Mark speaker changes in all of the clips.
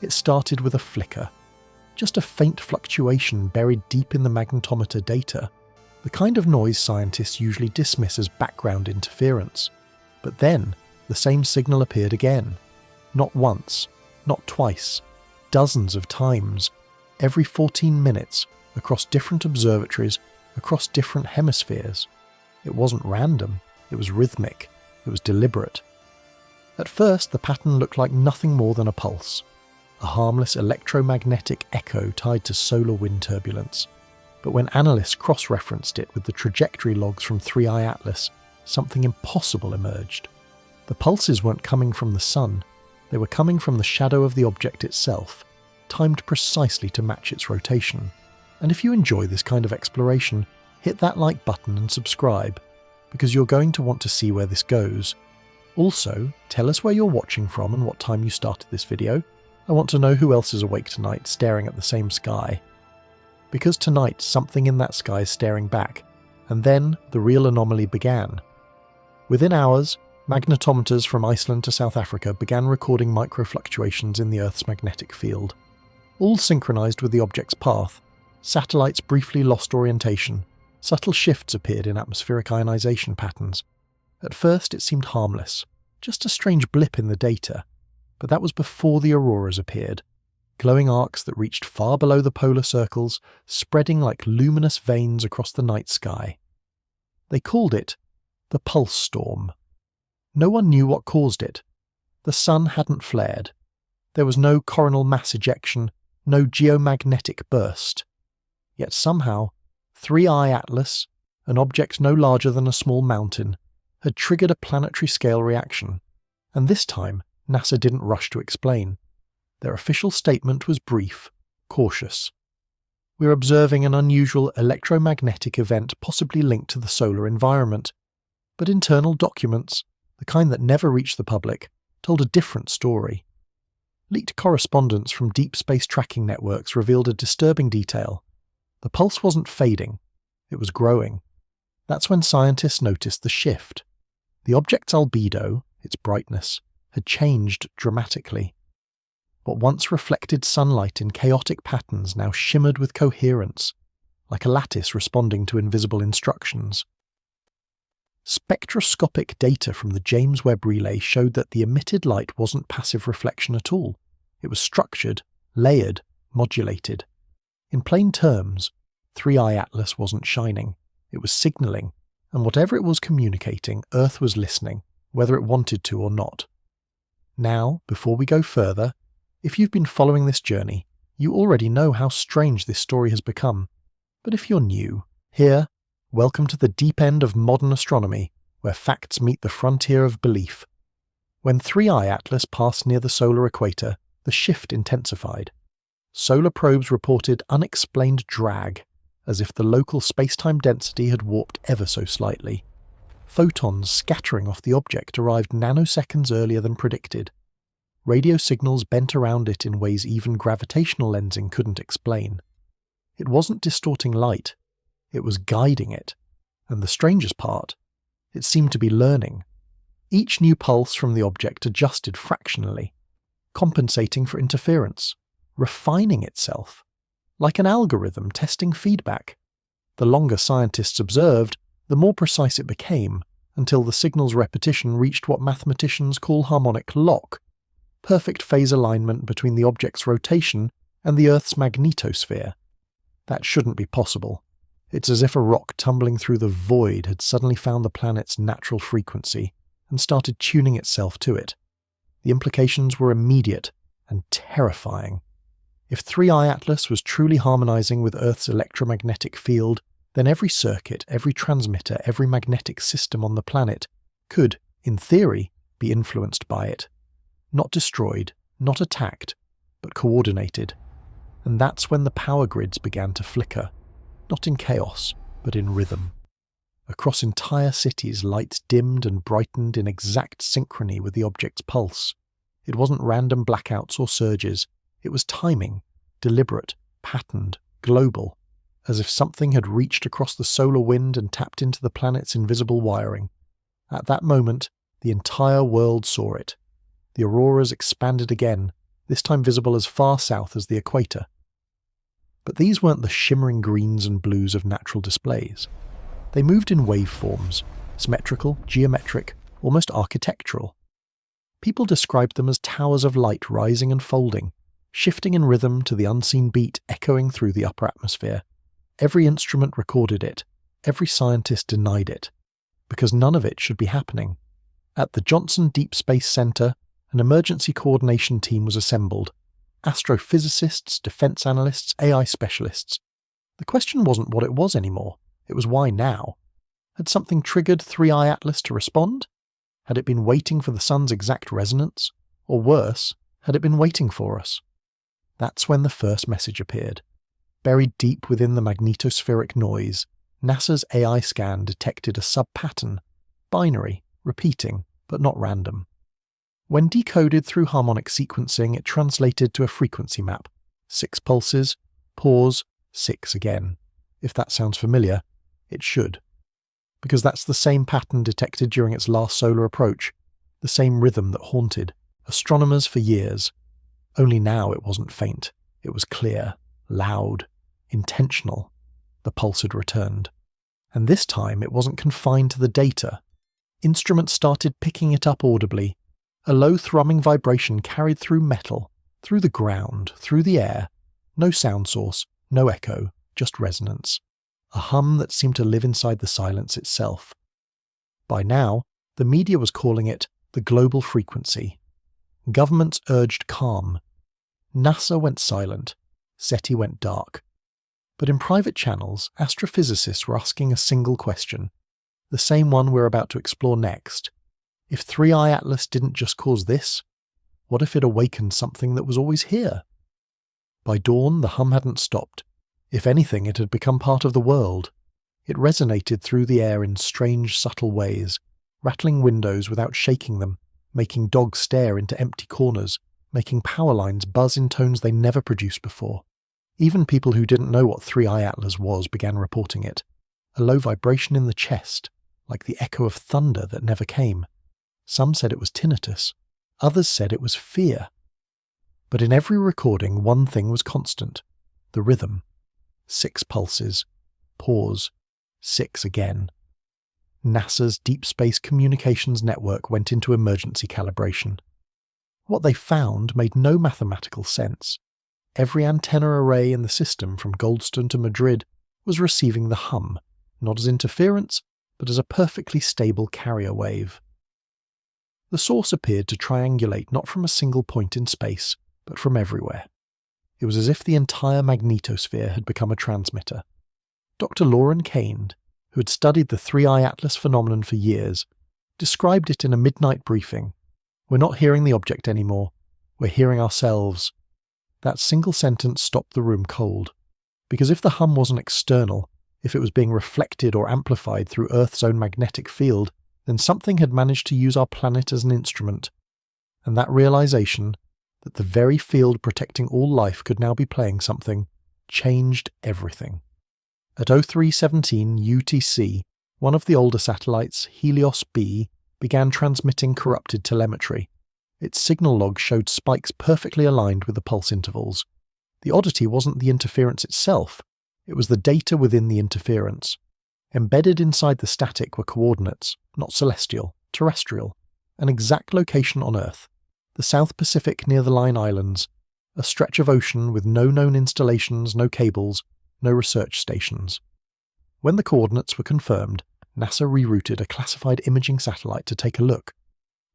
Speaker 1: It started with a flicker, just a faint fluctuation buried deep in the magnetometer data, the kind of noise scientists usually dismiss as background interference. But then, the same signal appeared again. Not once, not twice, dozens of times, every 14 minutes, across different observatories, across different hemispheres. It wasn't random, it was rhythmic, it was deliberate. At first, the pattern looked like nothing more than a pulse, a harmless electromagnetic echo tied to solar wind turbulence. But when analysts cross-referenced it with the trajectory logs from 3i Atlas, something impossible emerged. The pulses weren't coming from the sun, they were coming from the shadow of the object itself, timed precisely to match its rotation. And if you enjoy this kind of exploration, hit that like button and subscribe, because you're going to want to see where this goes. Also, tell us where you're watching from and what time you started this video. I want to know who else is awake tonight staring at the same sky. Because tonight something in that sky is staring back, and then the real anomaly began. Within hours, magnetometers from Iceland to South Africa began recording microfluctuations in the Earth's magnetic field. All synchronized with the object's path, satellites briefly lost orientation, subtle shifts appeared in atmospheric ionization patterns. At first it seemed harmless, just a strange blip in the data, but that was before the auroras appeared, glowing arcs that reached far below the polar circles, spreading like luminous veins across the night sky. They called it the pulse storm. No one knew what caused it. The sun hadn't flared. There was no coronal mass ejection, no geomagnetic burst. Yet somehow, 3i Atlas, an object no larger than a small mountain, had triggered a planetary scale reaction, and this time NASA didn't rush to explain. Their official statement was brief, cautious. We're observing an unusual electromagnetic event possibly linked to the solar environment, but internal documents, the kind that never reached the public, told a different story. Leaked correspondence from deep space tracking networks revealed a disturbing detail. The pulse wasn't fading, it was growing. That's when scientists noticed the shift. The object's albedo, its brightness, had changed dramatically. What once reflected sunlight in chaotic patterns now shimmered with coherence, like a lattice responding to invisible instructions. Spectroscopic data from the James Webb Relay showed that the emitted light wasn't passive reflection at all. It was structured, layered, modulated. In plain terms, 3i Atlas wasn't shining. It was signalling, and whatever it was communicating, Earth was listening, whether it wanted to or not. Now, before we go further, if you've been following this journey, you already know how strange this story has become. But if you're new, here, welcome to the deep end of modern astronomy, where facts meet the frontier of belief. When 3i Atlas passed near the solar equator, the shift intensified. Solar probes reported unexplained drag, as if the local space-time density had warped ever so slightly. Photons scattering off the object arrived nanoseconds earlier than predicted. Radio signals bent around it in ways even gravitational lensing couldn't explain. It wasn't distorting light, it was guiding it. And the strangest part, it seemed to be learning. Each new pulse from the object adjusted fractionally, compensating for interference, refining itself, like an algorithm testing feedback. The longer scientists observed, the more precise it became, until the signal's repetition reached what mathematicians call harmonic lock, perfect phase alignment between the object's rotation and the Earth's magnetosphere. That shouldn't be possible. It's as if a rock tumbling through the void had suddenly found the planet's natural frequency and started tuning itself to it. The implications were immediate and terrifying. If 3i Atlas was truly harmonizing with Earth's electromagnetic field, then every circuit, every transmitter, every magnetic system on the planet could, in theory, be influenced by it. Not destroyed, not attacked, but coordinated. And that's when the power grids began to flicker, not in chaos, but in rhythm. Across entire cities, lights dimmed and brightened in exact synchrony with the object's pulse. It wasn't random blackouts or surges. It was timing, deliberate, patterned, global, as if something had reached across the solar wind and tapped into the planet's invisible wiring. At that moment, the entire world saw it. The auroras expanded again, this time visible as far south as the equator. But these weren't the shimmering greens and blues of natural displays. They moved in waveforms, symmetrical, geometric, almost architectural. People described them as towers of light rising and folding, shifting in rhythm to the unseen beat echoing through the upper atmosphere. Every instrument recorded it, every scientist denied it, because none of it should be happening. At the Johnson Deep Space Center, an emergency coordination team was assembled. Astrophysicists, defense analysts, AI specialists. The question wasn't what it was anymore, it was why now. Had something triggered 3i Atlas to respond? Had it been waiting for the sun's exact resonance? Or worse, had it been waiting for us? That's when the first message appeared. Buried deep within the magnetospheric noise, NASA's AI scan detected a sub-pattern, binary, repeating, but not random. When decoded through harmonic sequencing, it translated to a frequency map. 6 pulses, pause, 6 again. If that sounds familiar, it should. Because that's the same pattern detected during its last solar approach, the same rhythm that haunted astronomers for years. Only now it wasn't faint. It was clear, loud, intentional. The pulse had returned. And this time it wasn't confined to the data. Instruments started picking it up audibly. A low thrumming vibration carried through metal, through the ground, through the air. No sound source, no echo, just resonance. A hum that seemed to live inside the silence itself. By now, the media was calling it the global frequency. Governments urged calm. NASA went silent. SETI went dark. But in private channels, astrophysicists were asking a single question, the same one we're about to explore next. If 3i Atlas didn't just cause this, what if it awakened something that was always here? By dawn, the hum hadn't stopped. If anything, it had become part of the world. It resonated through the air in strange, subtle ways, rattling windows without shaking them, making dogs stare into empty corners, making power lines buzz in tones they never produced before. Even people who didn't know what 3i Atlas was began reporting it. A low vibration in the chest, like the echo of thunder that never came. Some said it was tinnitus. Others said it was fear. But in every recording, one thing was constant. The rhythm. 6 pulses. Pause. 6 again. NASA's Deep Space Communications Network went into emergency calibration. What they found made no mathematical sense. Every antenna array in the system from Goldstone to Madrid was receiving the hum, not as interference, but as a perfectly stable carrier wave. The source appeared to triangulate not from a single point in space, but from everywhere. It was as if the entire magnetosphere had become a transmitter. Dr. Lauren Kane, who had studied the 3i Atlas phenomenon for years, described it in a midnight briefing. We're not hearing the object anymore. We're hearing ourselves. That single sentence stopped the room cold. Because if the hum wasn't external, if it was being reflected or amplified through Earth's own magnetic field, then something had managed to use our planet as an instrument. And that realization, that the very field protecting all life could now be playing something, changed everything. At 0317 UTC, one of the older satellites, Helios B, began transmitting corrupted telemetry. Its signal log showed spikes perfectly aligned with the pulse intervals. The oddity wasn't the interference itself, it was the data within the interference. Embedded inside the static were coordinates, not celestial, terrestrial, an exact location on Earth, the South Pacific near the Line Islands, a stretch of ocean with no known installations, no cables, no research stations. When the coordinates were confirmed, NASA rerouted a classified imaging satellite to take a look.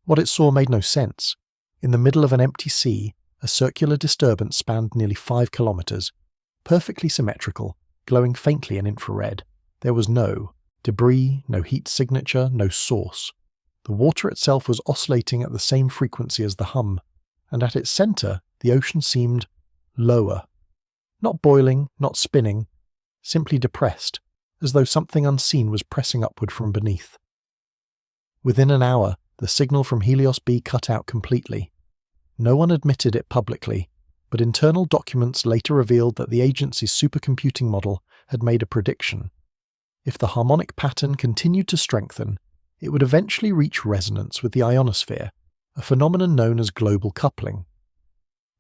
Speaker 1: What it saw made no sense. In the middle of an empty sea, a circular disturbance spanned nearly 5 kilometers, perfectly symmetrical, glowing faintly in infrared. There was no debris, no heat signature, no source. The water itself was oscillating at the same frequency as the hum, and at its center, the ocean seemed lower. Not boiling, not spinning, simply depressed, as though something unseen was pressing upward from beneath. Within an hour, the signal from Helios B cut out completely. No one admitted it publicly, but internal documents later revealed that the agency's supercomputing model had made a prediction. If the harmonic pattern continued to strengthen, it would eventually reach resonance with the ionosphere, a phenomenon known as global coupling.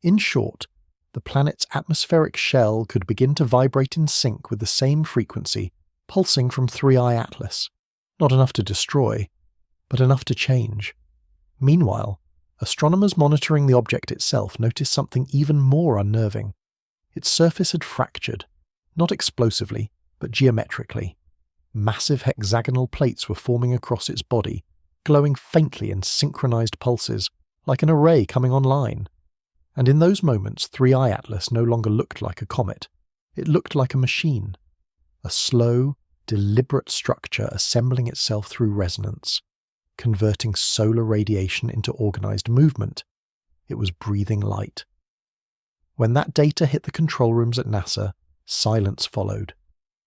Speaker 1: In short, the planet's atmospheric shell could begin to vibrate in sync with the same frequency pulsing from 3i Atlas. Not enough to destroy, but enough to change. Meanwhile, astronomers monitoring the object itself noticed something even more unnerving. Its surface had fractured, not explosively, but geometrically. Massive hexagonal plates were forming across its body, glowing faintly in synchronized pulses, like an array coming online. And in those moments, 3i Atlas no longer looked like a comet. It looked like a machine. A slow, deliberate structure assembling itself through resonance, converting solar radiation into organized movement. It was breathing light. When that data hit the control rooms at NASA, silence followed.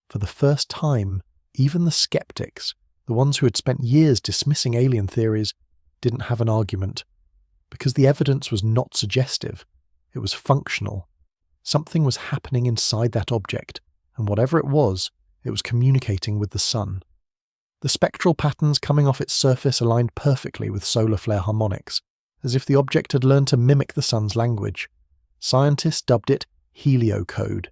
Speaker 1: For the first time, even the skeptics, the ones who had spent years dismissing alien theories, didn't have an argument. Because the evidence was not suggestive, it was functional. Something was happening inside that object, and whatever it was communicating with the sun. The spectral patterns coming off its surface aligned perfectly with solar flare harmonics, as if the object had learned to mimic the sun's language. Scientists dubbed it heliocode.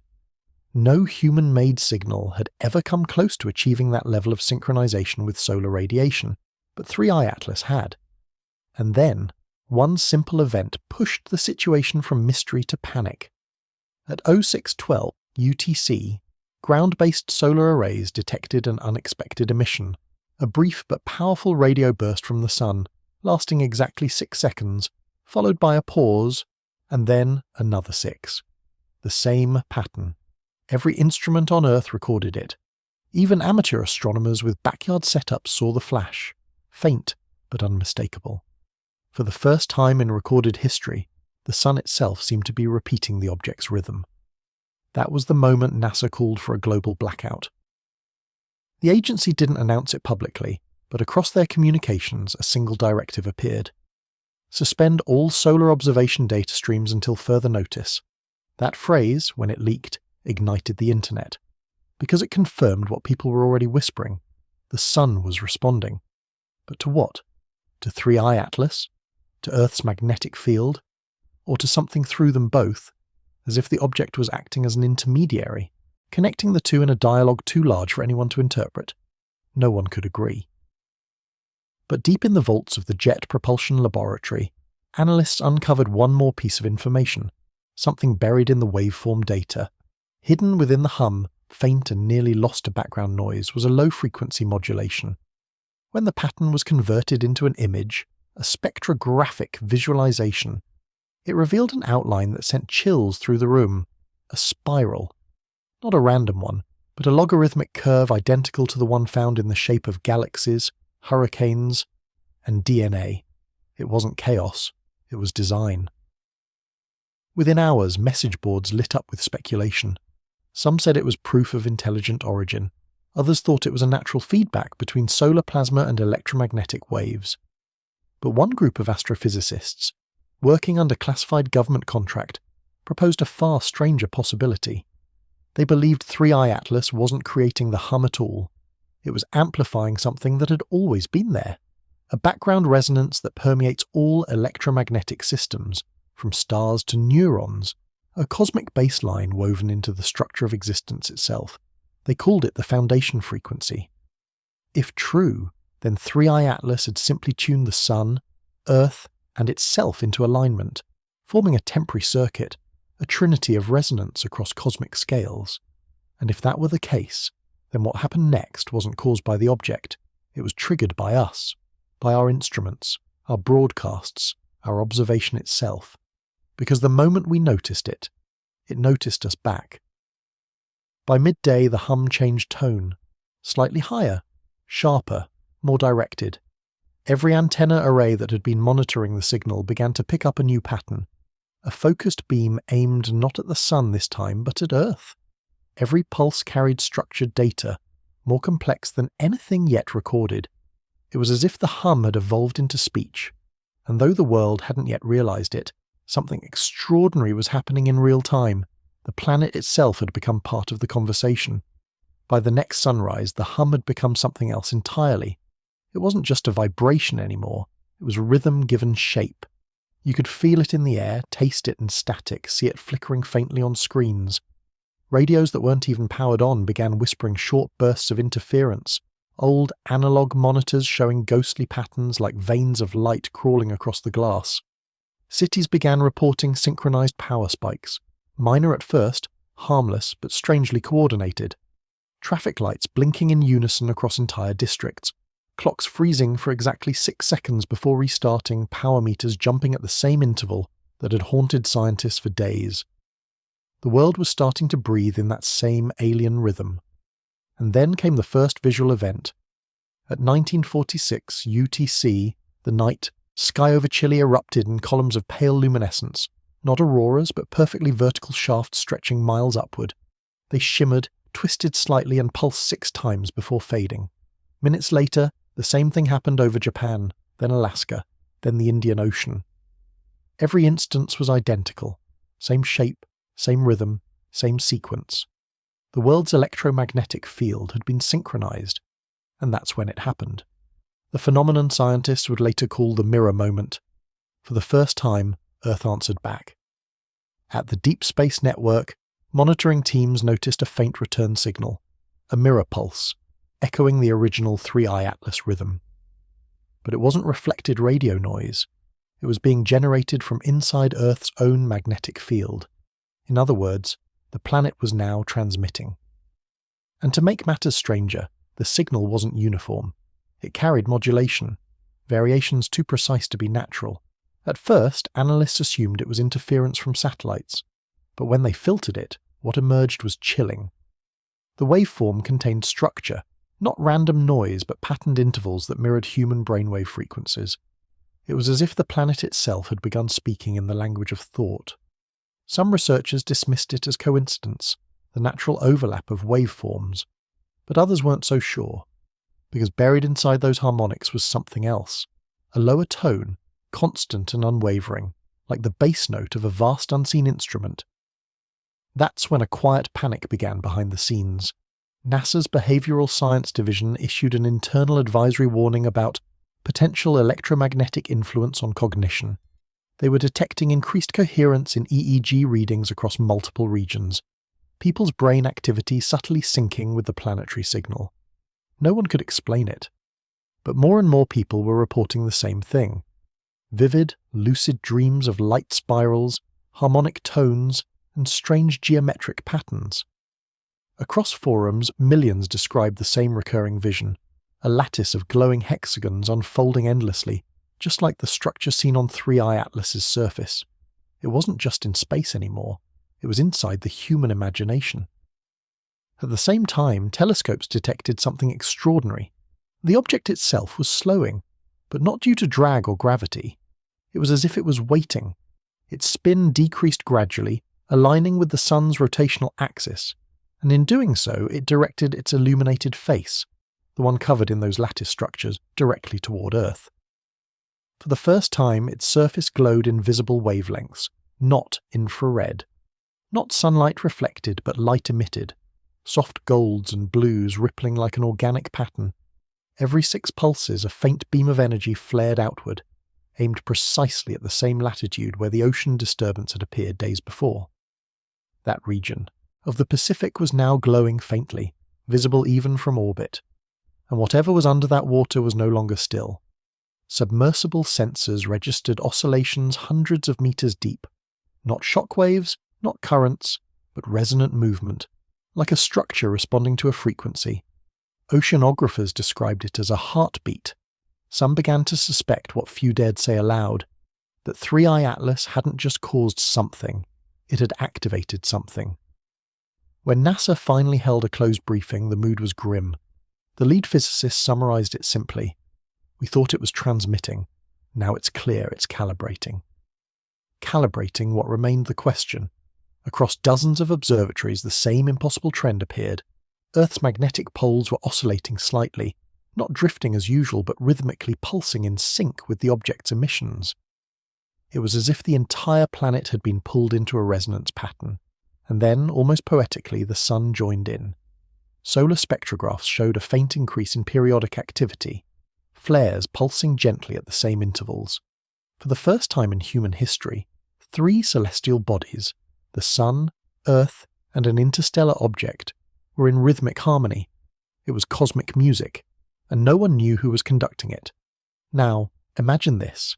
Speaker 1: No human-made signal had ever come close to achieving that level of synchronization with solar radiation, but 3i Atlas had. And then, one simple event pushed the situation from mystery to panic. At 0612 UTC, ground-based solar arrays detected an unexpected emission, a brief but powerful radio burst from the sun, lasting exactly 6 seconds, followed by a pause, and then another 6. The same pattern. Every instrument on Earth recorded it. Even amateur astronomers with backyard setups saw the flash, faint but unmistakable. For the first time in recorded history, the sun itself seemed to be repeating the object's rhythm. That was the moment NASA called for a global blackout. The agency didn't announce it publicly, but across their communications a single directive appeared. Suspend all solar observation data streams until further notice. That phrase, when it leaked, ignited the internet. Because it confirmed what people were already whispering. The sun was responding. But to what? To 3i Atlas? To Earth's magnetic field? Or to something through them both? As if the object was acting as an intermediary, connecting the two in a dialogue too large for anyone to interpret. No one could agree. But deep in the vaults of the Jet Propulsion Laboratory, analysts uncovered one more piece of information, something buried in the waveform data. Hidden within the hum, faint and nearly lost to background noise, was a low-frequency modulation. When the pattern was converted into an image, a spectrographic visualization, it revealed an outline that sent chills through the room, a spiral. Not a random one, but a logarithmic curve identical to the one found in the shape of galaxies, hurricanes, and DNA. It wasn't chaos, it was design. Within hours, message boards lit up with speculation. Some said it was proof of intelligent origin. Others thought it was a natural feedback between solar plasma and electromagnetic waves. But one group of astrophysicists, working under classified government contract, proposed a far stranger possibility. They believed 3i Atlas wasn't creating the hum at all. It was amplifying something that had always been there, a background resonance that permeates all electromagnetic systems, from stars to neurons, a cosmic baseline woven into the structure of existence itself. They called it the foundation frequency. If true, then 3i Atlas had simply tuned the sun, Earth, and itself into alignment, forming a temporary circuit, a trinity of resonance across cosmic scales. And if that were the case, then what happened next wasn't caused by the object, it was triggered by us, by our instruments, our broadcasts, our observation itself. Because the moment we noticed it noticed us back. By midday the hum changed tone, slightly higher, sharper, more directed. Every antenna array that had been monitoring the signal began to pick up a new pattern, a focused beam aimed not at the sun this time, but at Earth. Every pulse carried structured data, more complex than anything yet recorded. It was as if the hum had evolved into speech, and though the world hadn't yet realized it, something extraordinary was happening in real time. The planet itself had become part of the conversation. By the next sunrise, the hum had become something else entirely. It wasn't just a vibration anymore, it was rhythm given shape. You could feel it in the air, taste it in static, see it flickering faintly on screens. Radios that weren't even powered on began whispering short bursts of interference, old analog monitors showing ghostly patterns like veins of light crawling across the glass. Cities began reporting synchronized power spikes, minor at first, harmless but strangely coordinated. Traffic lights blinking in unison across entire districts, clocks freezing for exactly 6 seconds before restarting, power meters jumping at the same interval that had haunted scientists for days. The world was starting to breathe in that same alien rhythm. And then came the first visual event. At 1946 UTC, the night, sky over Chile erupted in columns of pale luminescence, not auroras but perfectly vertical shafts stretching miles upward. They shimmered, twisted slightly and pulsed 6 times before fading. Minutes later, the same thing happened over Japan, then Alaska, then the Indian Ocean. Every instance was identical. Same shape, same rhythm, same sequence. The world's electromagnetic field had been synchronized, and that's when it happened. The phenomenon scientists would later call the mirror moment. For the first time, Earth answered back. At the Deep Space Network, monitoring teams noticed a faint return signal, a mirror pulse, echoing the original 3i Atlas rhythm. But it wasn't reflected radio noise. It was being generated from inside Earth's own magnetic field. In other words, the planet was now transmitting. And to make matters stranger, the signal wasn't uniform. It carried modulation, variations too precise to be natural. At first, analysts assumed it was interference from satellites, but when they filtered it, what emerged was chilling. The waveform contained structure, not random noise but patterned intervals that mirrored human brainwave frequencies. It was as if the planet itself had begun speaking in the language of thought. Some researchers dismissed it as coincidence, the natural overlap of waveforms, but others weren't so sure, because buried inside those harmonics was something else, a lower tone, constant and unwavering, like the bass note of a vast unseen instrument. That's when a quiet panic began behind the scenes. NASA's Behavioral Science Division issued an internal advisory warning about potential electromagnetic influence on cognition. They were detecting increased coherence in EEG readings across multiple regions, people's brain activity subtly syncing with the planetary signal. No one could explain it. But more and more people were reporting the same thing. Vivid, lucid dreams of light spirals, harmonic tones, and strange geometric patterns. Across forums, millions described the same recurring vision, a lattice of glowing hexagons unfolding endlessly, just like the structure seen on 3i Atlas's surface. It wasn't just in space anymore, it was inside the human imagination. At the same time, telescopes detected something extraordinary. The object itself was slowing, but not due to drag or gravity. It was as if it was waiting. Its spin decreased gradually, aligning with the sun's rotational axis, and in doing so it directed its illuminated face, the one covered in those lattice structures, directly toward Earth. For the first time, its surface glowed in visible wavelengths, not infrared. Not sunlight reflected, but light emitted, soft golds and blues rippling like an organic pattern. Every 6 pulses, a faint beam of energy flared outward, aimed precisely at the same latitude where the ocean disturbance had appeared days before. That region of the Pacific was now glowing faintly, visible even from orbit, and whatever was under that water was no longer still. Submersible sensors registered oscillations hundreds of meters deep, not shock waves, not currents, but resonant movement, like a structure responding to a frequency. Oceanographers described it as a heartbeat. Some began to suspect what few dared say aloud, that 3i Atlas hadn't just caused something, it had activated something. When NASA finally held a closed briefing, the mood was grim. The lead physicist summarized it simply. We thought it was transmitting. Now it's clear it's calibrating. Calibrating what remained the question. Across dozens of observatories, the same impossible trend appeared. Earth's magnetic poles were oscillating slightly, not drifting as usual, but rhythmically pulsing in sync with the object's emissions. It was as if the entire planet had been pulled into a resonance pattern. And then, almost poetically, the sun joined in. Solar spectrographs showed a faint increase in periodic activity, flares pulsing gently at the same intervals. For the first time in human history, 3 celestial bodies, the Sun, Earth, and an interstellar object, were in rhythmic harmony. It was cosmic music, and no one knew who was conducting it. Now, imagine this.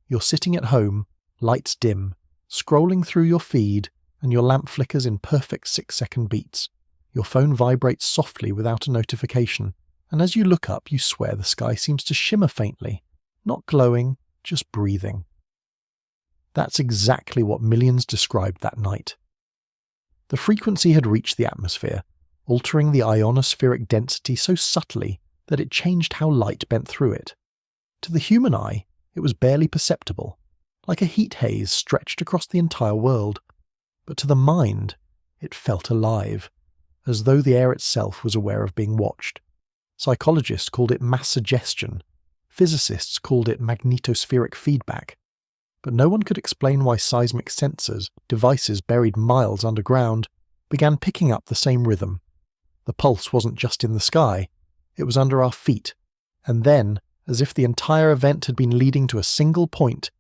Speaker 1: You're sitting at home, lights dim, scrolling through your feed, and your lamp flickers in perfect 6-second beats. Your phone vibrates softly without a notification, and as you look up, you swear the sky seems to shimmer faintly, not glowing, just breathing. That's exactly what millions described that night. The frequency had reached the atmosphere, altering the ionospheric density so subtly that it changed how light bent through it. To the human eye, it was barely perceptible, like a heat haze stretched across the entire world. But to the mind, it felt alive, as though the air itself was aware of being watched. Psychologists called it mass suggestion. Physicists called it magnetospheric feedback. But no one could explain why seismic sensors, devices buried miles underground, began picking up the same rhythm. The pulse wasn't just in the sky, it was under our feet, and then, as if the entire event had been leading to a single point,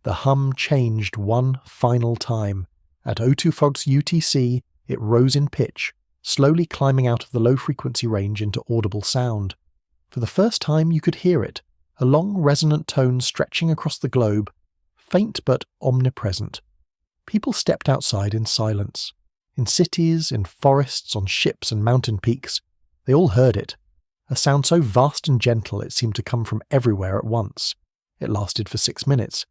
Speaker 1: the hum changed one final time. At 02 Fogs UTC, it rose in pitch, slowly climbing out of the low-frequency range into audible sound. For the first time you could hear it, a long resonant tone stretching across the globe, faint but omnipresent. People stepped outside in silence. In cities, in forests, on ships and mountain peaks, they all heard it. A sound so vast and gentle it seemed to come from everywhere at once. It lasted for 6 minutes.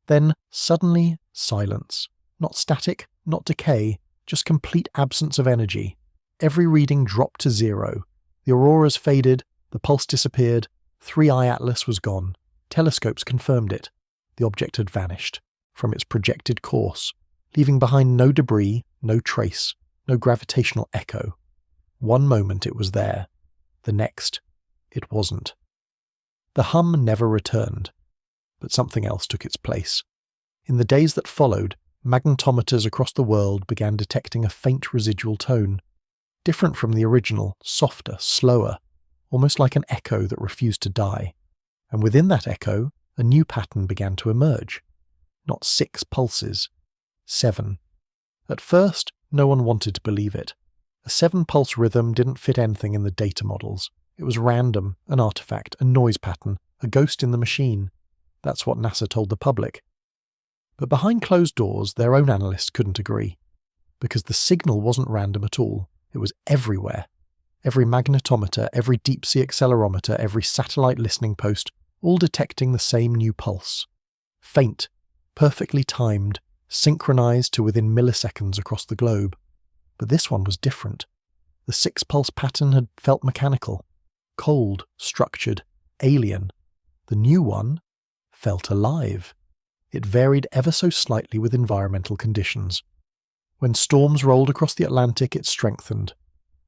Speaker 1: Then, suddenly, silence. Not static, not decay, just complete absence of energy. Every reading dropped to 0. The auroras faded, the pulse disappeared, 3-eye atlas was gone. Telescopes confirmed it. The object had vanished from its projected course, leaving behind no debris, no trace, no gravitational echo. One moment it was there. The next, it wasn't. The hum never returned, but something else took its place. In the days that followed, magnetometers across the world began detecting a faint residual tone, different from the original, softer, slower, almost like an echo that refused to die. And within that echo, a new pattern began to emerge. Not 6 pulses, 7. At first, no one wanted to believe it. A 7-pulse rhythm didn't fit anything in the data models. It was random, an artifact, a noise pattern, a ghost in the machine. That's what NASA told the public. But behind closed doors, their own analysts couldn't agree. Because the signal wasn't random at all. It was everywhere. Every magnetometer, every deep-sea accelerometer, every satellite listening post, all detecting the same new pulse. Faint, perfectly timed, synchronized to within milliseconds across the globe. But this one was different. The 6-pulse pattern had felt mechanical, cold, structured, alien. The new one felt alive. It varied ever so slightly with environmental conditions. When storms rolled across the Atlantic, it strengthened.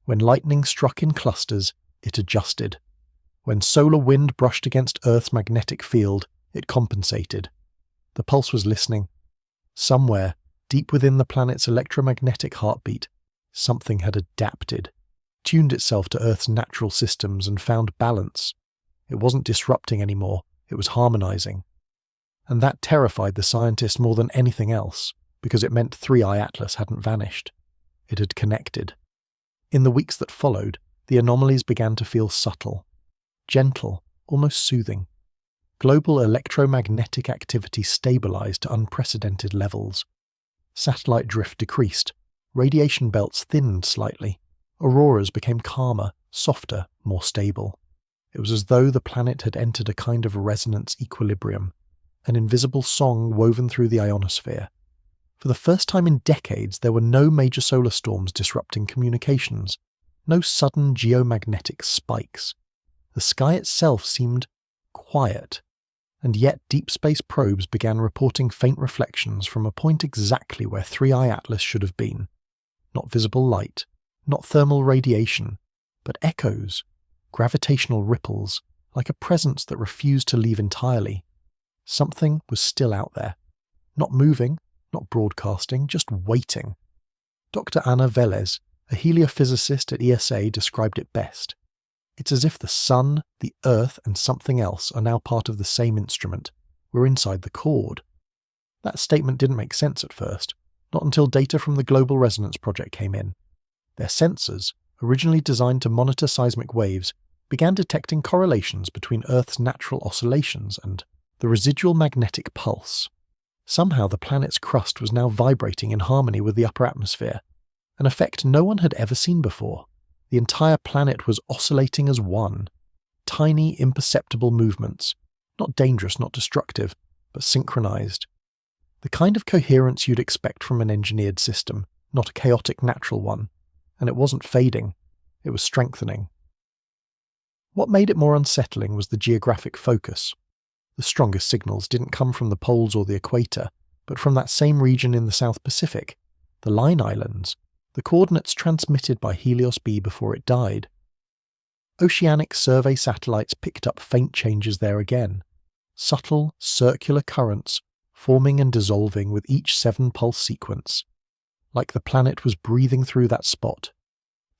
Speaker 1: When lightning struck in clusters, it adjusted. When solar wind brushed against Earth's magnetic field, it compensated. The pulse was listening. Somewhere, deep within the planet's electromagnetic heartbeat, something had adapted, tuned itself to Earth's natural systems and found balance. It wasn't disrupting anymore, it was harmonizing. And that terrified the scientists more than anything else, because it meant 3-eye atlas hadn't vanished. It had connected. In the weeks that followed, the anomalies began to feel subtle, gentle, almost soothing. Global electromagnetic activity stabilized to unprecedented levels. Satellite drift decreased. Radiation belts thinned slightly. Auroras became calmer, softer, more stable. It was as though the planet had entered a kind of resonance equilibrium, an invisible song woven through the ionosphere. For the first time in decades, there were no major solar storms disrupting communications, no sudden geomagnetic spikes. The sky itself seemed quiet, and yet deep space probes began reporting faint reflections from a point exactly where 3-eye atlas should have been. Not visible light, not thermal radiation, but echoes, gravitational ripples, like a presence that refused to leave entirely. Something was still out there, not moving, not broadcasting, just waiting. Dr. Ana Velez, a heliophysicist at ESA, described it best. It's as if the sun, the earth, and something else are now part of the same instrument, we're inside the chord. That statement didn't make sense at first, not until data from the Global Resonance project came in. Their sensors, originally designed to monitor seismic waves, began detecting correlations between Earth's natural oscillations and the residual magnetic pulse. Somehow the planet's crust was now vibrating in harmony with the upper atmosphere, an effect no one had ever seen before. The entire planet was oscillating as one. Tiny, imperceptible movements, not dangerous, not destructive, but synchronized. The kind of coherence you'd expect from an engineered system, not a chaotic natural one. And it wasn't fading, it was strengthening. What made it more unsettling was the geographic focus. The strongest signals didn't come from the poles or the equator, but from that same region in the South Pacific, the Line Islands, the coordinates transmitted by Helios B before it died. Oceanic survey satellites picked up faint changes there again, subtle, circular currents forming and dissolving with each 7-pulse sequence. Like the planet was breathing through that spot.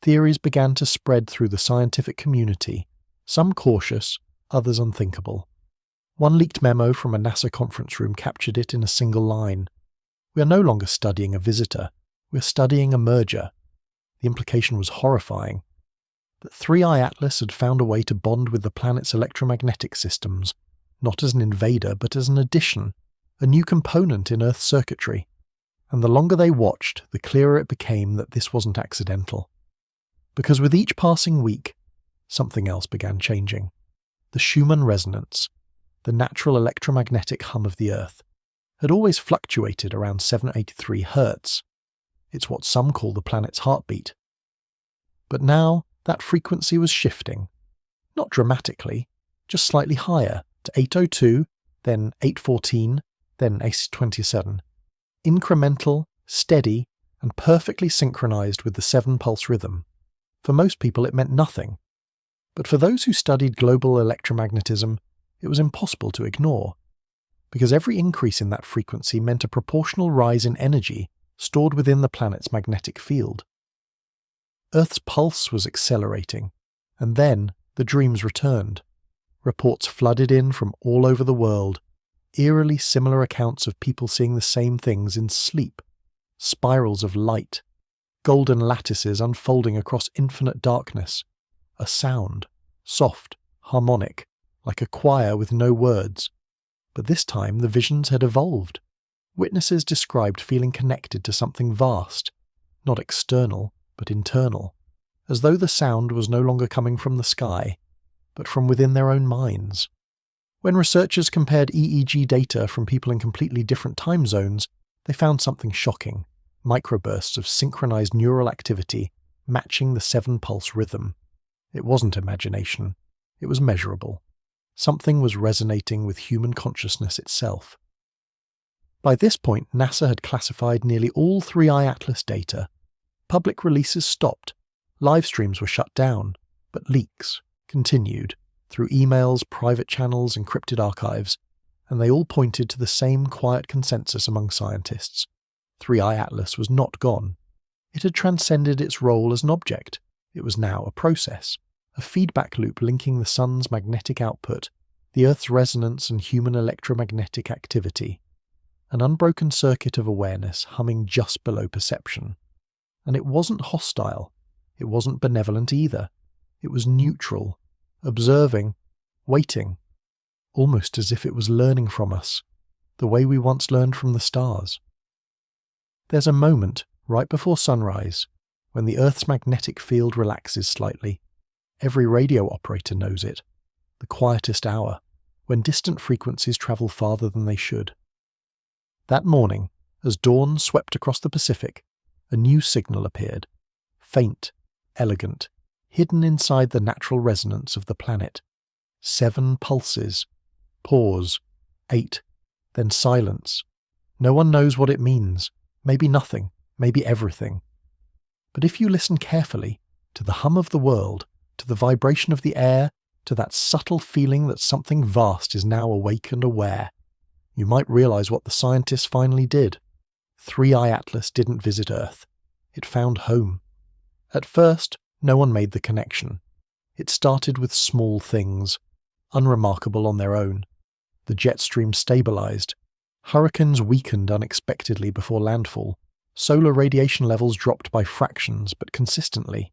Speaker 1: Theories began to spread through the scientific community, some cautious, others unthinkable. One leaked memo from a NASA conference room captured it in a single line. We are no longer studying a visitor, we are studying a merger. The implication was horrifying. That 3i Atlas had found a way to bond with the planet's electromagnetic systems, not as an invader but as an addition, a new component in Earth's circuitry. And the longer they watched, the clearer it became that this wasn't accidental. Because with each passing week, something else began changing. The Schumann resonance, the natural electromagnetic hum of the Earth, had always fluctuated around 783 Hz. It's what some call the planet's heartbeat. But now, that frequency was shifting. Not dramatically, just slightly higher, to 802, then 814, then 827. Incremental, steady, and perfectly synchronized with the 7-pulse rhythm. For most people it meant nothing. But for those who studied global electromagnetism, it was impossible to ignore. Because every increase in that frequency meant a proportional rise in energy stored within the planet's magnetic field. Earth's pulse was accelerating, and then the dreams returned. Reports flooded in from all over the world, eerily similar accounts of people seeing the same things in sleep, spirals of light, golden lattices unfolding across infinite darkness, a sound, soft, harmonic, like a choir with no words. But this time the visions had evolved. Witnesses described feeling connected to something vast, not external, but internal, as though the sound was no longer coming from the sky, but from within their own minds. When researchers compared EEG data from people in completely different time zones, they found something shocking: microbursts of synchronized neural activity matching the 7-pulse rhythm. It wasn't imagination, it was measurable. Something was resonating with human consciousness itself. By this point, NASA had classified nearly all 3i Atlas data. Public releases stopped, live streams were shut down, but leaks continued through emails, private channels, encrypted archives, and they all pointed to the same quiet consensus among scientists. 3i Atlas was not gone. It had transcended its role as an object. It was now a process, a feedback loop linking the sun's magnetic output, the Earth's resonance and human electromagnetic activity, an unbroken circuit of awareness humming just below perception. And it wasn't hostile, it wasn't benevolent either. It was neutral, observing, waiting, almost as if it was learning from us, the way we once learned from the stars. There's a moment, right before sunrise, when the Earth's magnetic field relaxes slightly. Every radio operator knows it. The quietest hour, when distant frequencies travel farther than they should. That morning, as dawn swept across the Pacific, a new signal appeared. Faint, elegant, hidden inside the natural resonance of the planet. 7 pulses. Pause. 8. Then silence. No one knows what it means. Maybe nothing. Maybe everything. But if you listen carefully to the hum of the world, to the vibration of the air, to that subtle feeling that something vast is now awake and aware, you might realize what the scientists finally did. 3i Atlas didn't visit Earth. It found home. At first, no one made the connection. It started with small things, unremarkable on their own. The jet stream stabilized. Hurricanes weakened unexpectedly before landfall. Solar radiation levels dropped by fractions, but consistently.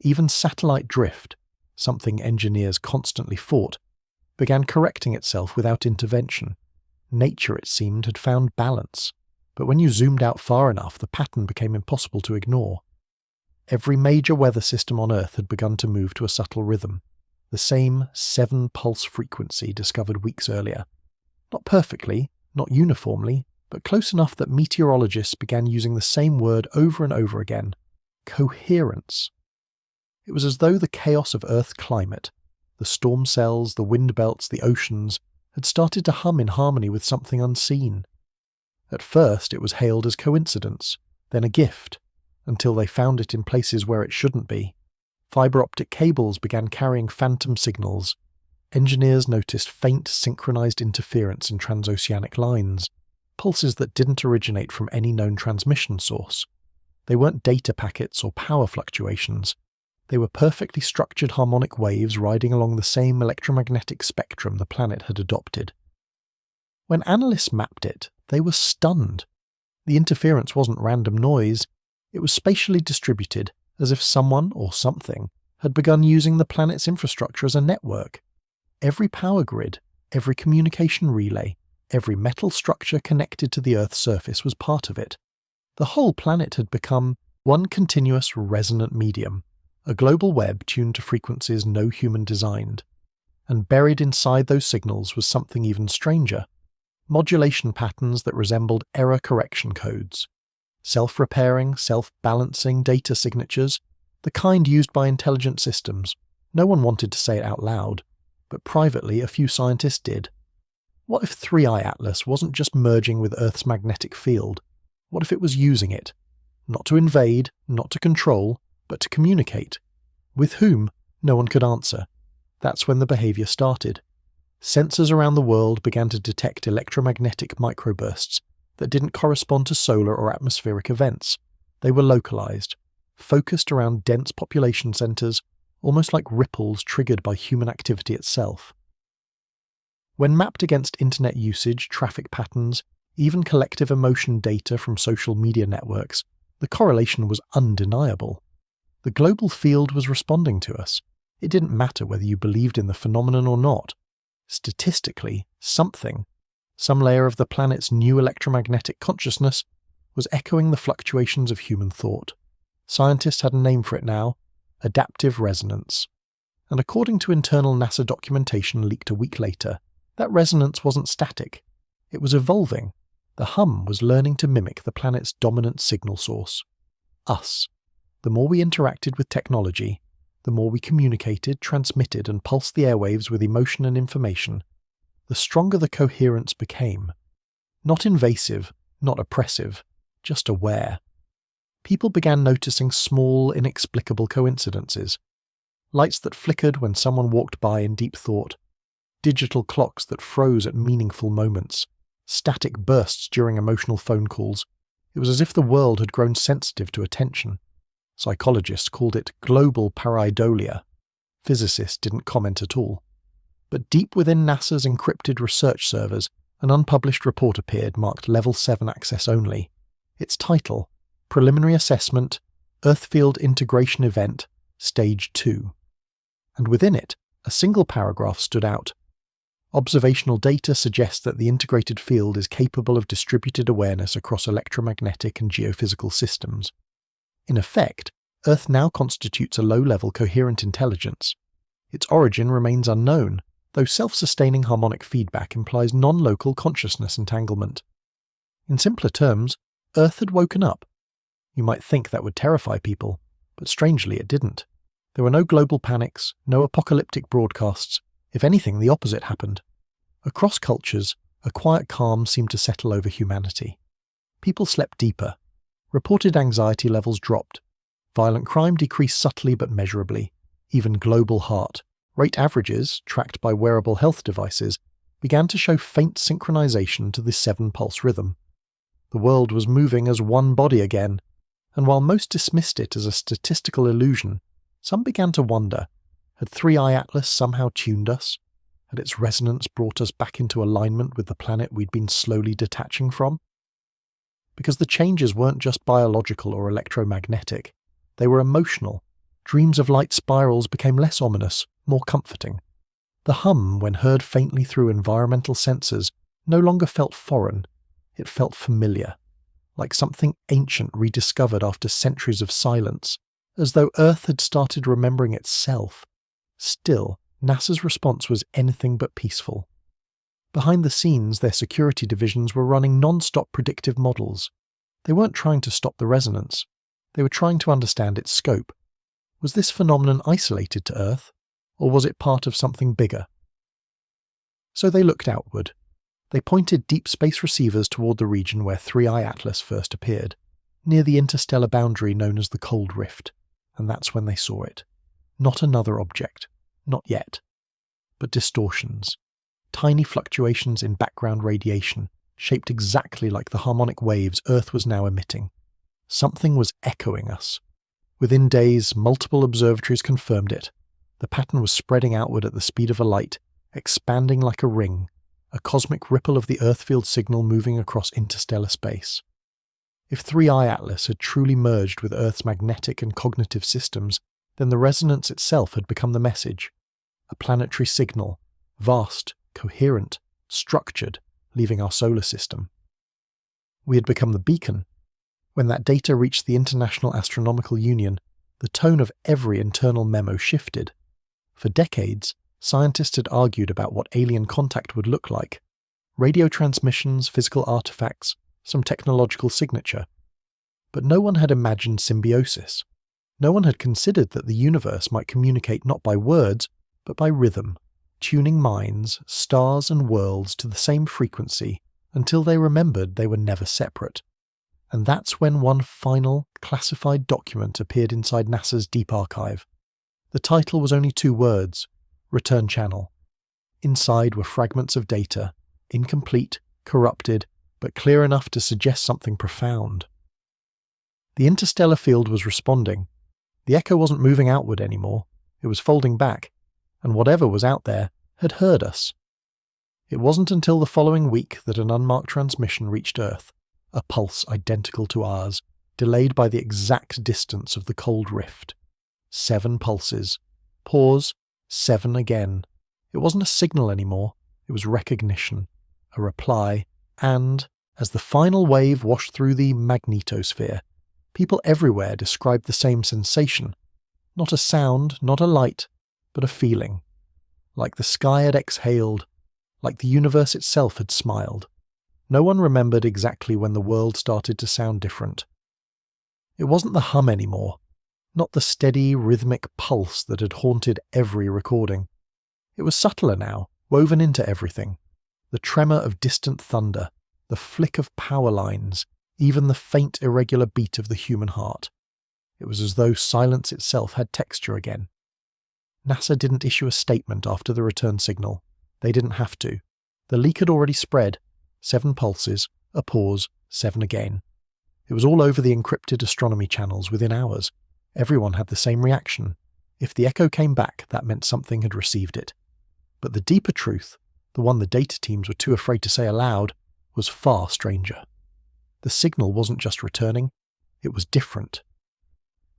Speaker 1: Even satellite drift, something engineers constantly fought, began correcting itself without intervention. Nature, it seemed, had found balance, but when you zoomed out far enough, the pattern became impossible to ignore. Every major weather system on Earth had begun to move to a subtle rhythm, the same 7-pulse frequency discovered weeks earlier. Not perfectly, not uniformly, but close enough that meteorologists began using the same word over and over again: coherence. It was as though the chaos of Earth's climate, the storm cells, the wind belts, the oceans, had started to hum in harmony with something unseen. At first it was hailed as coincidence, then a gift, until they found it in places where it shouldn't be. Fibre optic cables began carrying phantom signals. Engineers noticed faint synchronized interference in transoceanic lines, pulses that didn't originate from any known transmission source. They weren't data packets or power fluctuations. They were perfectly structured harmonic waves riding along the same electromagnetic spectrum the planet had adopted. When analysts mapped it, they were stunned. The interference wasn't random noise. It was spatially distributed, as if someone or something had begun using the planet's infrastructure as a network. Every power grid, every communication relay, every metal structure connected to the Earth's surface was part of it. The whole planet had become one continuous resonant medium, a global web tuned to frequencies no human designed. And buried inside those signals was something even stranger: modulation patterns that resembled error correction codes. Self-repairing, self-balancing data signatures, the kind used by intelligent systems. No one wanted to say it out loud, but privately a few scientists did. What if 3i Atlas wasn't just merging with Earth's magnetic field? What if it was using it? Not to invade, not to control, but to communicate. With whom? No one could answer. That's when the behavior started. Sensors around the world began to detect electromagnetic microbursts that didn't correspond to solar or atmospheric events. They were localized, focused around dense population centers, almost like ripples triggered by human activity itself. When mapped against internet usage, traffic patterns, even collective emotion data from social media networks, the correlation was undeniable. The global field was responding to us. It didn't matter whether you believed in the phenomenon or not. Statistically, something, some layer of the planet's new electromagnetic consciousness, was echoing the fluctuations of human thought. Scientists had a name for it now: adaptive resonance. And according to internal NASA documentation leaked a week later, that resonance wasn't static. It was evolving. The hum was learning to mimic the planet's dominant signal source: us. The more we interacted with technology, the more we communicated, transmitted, and pulsed the airwaves with emotion and information, the stronger the coherence became. Not invasive, not oppressive, just aware. People began noticing small, inexplicable coincidences. Lights that flickered when someone walked by in deep thought. Digital clocks that froze at meaningful moments. Static bursts during emotional phone calls. It was as if the world had grown sensitive to attention. Psychologists called it global pareidolia. Physicists didn't comment at all. But deep within NASA's encrypted research servers, an unpublished report appeared marked Level 7 access only. Its title: Preliminary Assessment, Earthfield Integration Event, Stage 2. And within it, a single paragraph stood out. Observational data suggests that the integrated field is capable of distributed awareness across electromagnetic and geophysical systems. In effect, Earth now constitutes a low-level coherent intelligence. Its origin remains unknown, though self-sustaining harmonic feedback implies non-local consciousness entanglement. In simpler terms, Earth had woken up. You might think that would terrify people, but strangely it didn't. There were no global panics, no apocalyptic broadcasts. If anything, the opposite happened. Across cultures, a quiet calm seemed to settle over humanity. People slept deeper. Reported anxiety levels dropped. Violent crime decreased subtly but measurably. Even global heart rate averages, tracked by wearable health devices, began to show faint synchronization to the 7-pulse rhythm. The world was moving as one body again, and while most dismissed it as a statistical illusion, some began to wonder: had 3i Atlas somehow tuned us? and its resonance brought us back into alignment with the planet we'd been slowly detaching from? Because the changes weren't just biological or electromagnetic, they were emotional. Dreams of light spirals became less ominous, more comforting. The hum, when heard faintly through environmental sensors, no longer felt foreign, it felt familiar, like something ancient rediscovered after centuries of silence, as though Earth had started remembering itself. Still, NASA's response was anything but peaceful. Behind the scenes, their security divisions were running non-stop predictive models. They weren't trying to stop the resonance. They were trying to understand its scope. Was this phenomenon isolated to Earth, or was it part of something bigger? So they looked outward. They pointed deep space receivers toward the region where 3I Atlas first appeared, near the interstellar boundary known as the Cold Rift, and that's when they saw it. Not another object, not yet, but distortions, tiny fluctuations in background radiation, shaped exactly like the harmonic waves Earth was now emitting. Something was echoing us. Within days, multiple observatories confirmed it. The pattern was spreading outward at the speed of a light, expanding like a ring, a cosmic ripple of the Earth-field signal moving across interstellar space. If 3I Atlas had truly merged with Earth's magnetic and cognitive systems, then the resonance itself had become the message. A planetary signal, vast, coherent, structured, leaving our solar system. We had become the beacon. When that data reached the International Astronomical Union, the tone of every internal memo shifted. For decades, scientists had argued about what alien contact would look like. Radio transmissions, physical artifacts, some technological signature. But no one had imagined symbiosis. No one had considered that the universe might communicate not by words, but by rhythm, tuning minds, stars and worlds to the same frequency until they remembered they were never separate. And that's when one final, classified document appeared inside NASA's deep archive. The title was only 2 words, Return Channel. Inside were fragments of data, incomplete, corrupted, but clear enough to suggest something profound. The interstellar field was responding. The echo wasn't moving outward anymore, it was folding back, and whatever was out there had heard us. It wasn't until the following week that an unmarked transmission reached Earth, a pulse identical to ours, delayed by the exact distance of the cold rift. 7 pulses. Pause. 7 again. It wasn't a signal anymore, it was recognition, a reply, and, as the final wave washed through the magnetosphere, people everywhere described the same sensation. Not a sound, not a light, but a feeling. Like the sky had exhaled, like the universe itself had smiled. No one remembered exactly when the world started to sound different. It wasn't the hum anymore, not the steady, rhythmic pulse that had haunted every recording. It was subtler now, woven into everything. The tremor of distant thunder, the flick of power lines, even the faint, irregular beat of the human heart. It was as though silence itself had texture again. NASA didn't issue a statement after the return signal. They didn't have to. The leak had already spread. 7 pulses, a pause, 7 again. It was all over the encrypted astronomy channels within hours. Everyone had the same reaction. If the echo came back, that meant something had received it. But the deeper truth, the one the data teams were too afraid to say aloud, was far stranger. The signal wasn't just returning, it was different.